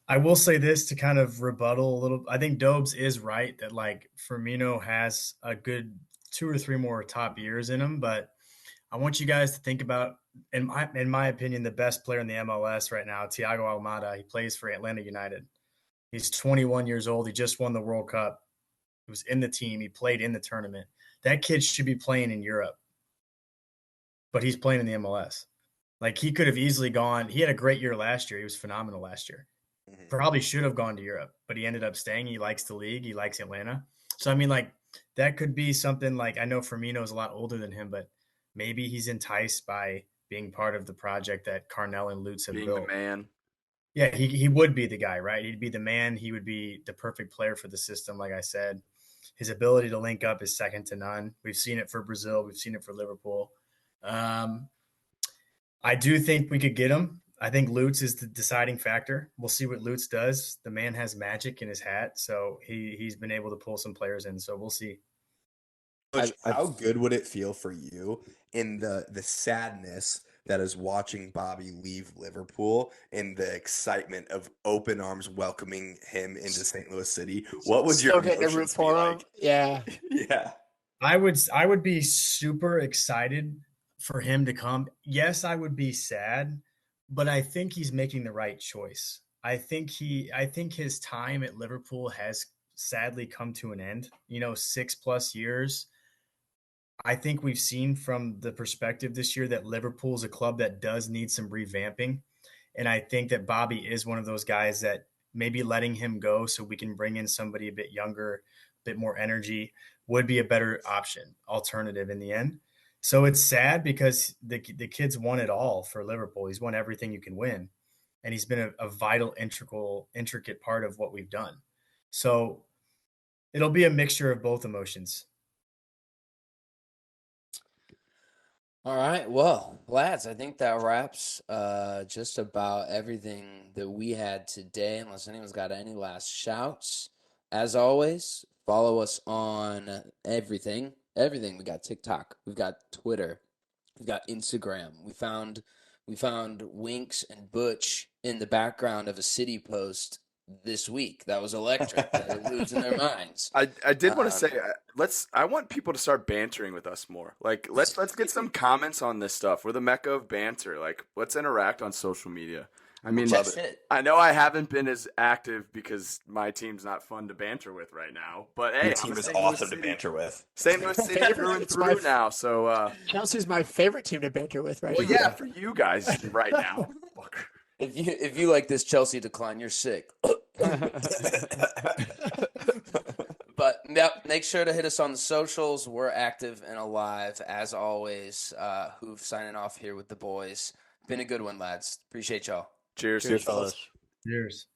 I will say this to kind of rebuttal a little. I think Dobes is right that like Firmino has a good 2 or 3 more top years in him, but I want you guys to think about, in my opinion, the best player in the MLS right now, Thiago Almada. He plays for Atlanta United. He's 21 years old. He just won the World Cup. He was in the team. He played in the tournament. That kid should be playing in Europe, but he's playing in the MLS. Like he could have easily gone. He had a great year last year. He was phenomenal last year. Probably should have gone to Europe, but he ended up staying. He likes the league. He likes Atlanta. So, I mean, like, that could be something like, I know Firmino is a lot older than him, but maybe he's enticed by being part of the project that Carnell and Lutz have Being built. the man. Yeah, he would be the guy, right? He'd be the man. He would be the perfect player for the system, like I said. His ability to link up is second to none. We've seen it for Brazil. We've seen it for Liverpool. I do think we could get him. I think Lutz is the deciding factor. We'll see what Lutz does. The man has magic in his hat, so he's been able to pull some players in. So we'll see. Coach, how good would it feel for you in the sadness that is watching Bobby leave Liverpool and the excitement of open arms welcoming him into St. Louis City? What would your Still getting to root emotions be for him? like? Yeah. Yeah. I would be super excited for him to come. Yes, I would be sad, but I think he's making the right choice. I think his time at Liverpool has sadly come to an end. 6+ years. I think we've seen from the perspective this year that Liverpool is a club that does need some revamping. And I think that Bobby is one of those guys that maybe letting him go so we can bring in somebody a bit younger, a bit more energy would be a better alternative in the end. So it's sad because the kid's won it all for Liverpool. He's won everything you can win. And he's been a vital, intricate part of what we've done. So it'll be a mixture of both emotions. All right. Well, lads, I think that wraps just about everything that we had today, unless anyone's got any last shouts. As always, follow us on everything. Everything. We got TikTok. We've got Twitter. We've got Instagram. We found Winks and Butch in the background of a city post this week. That was electric. They're losing their minds. I did want to say I want people to start bantering with us more. Like let's get some comments on this stuff. We're the mecca of banter. Like let's interact on social media. I mean, That's it. I know I haven't been as active because my team's not fun to banter with right now. But hey, Your team is awesome to banter with. St. Louis City through and through now. So Chelsea's my favorite team to banter with right well, now. yeah, for you guys right now. If you like this Chelsea decline, you're sick. But yep, make sure to hit us on the socials. We're active and alive as always. Hoof signing off here with the boys. Been a good one, lads. Appreciate y'all. Cheers. Cheers, fellas. Cheers.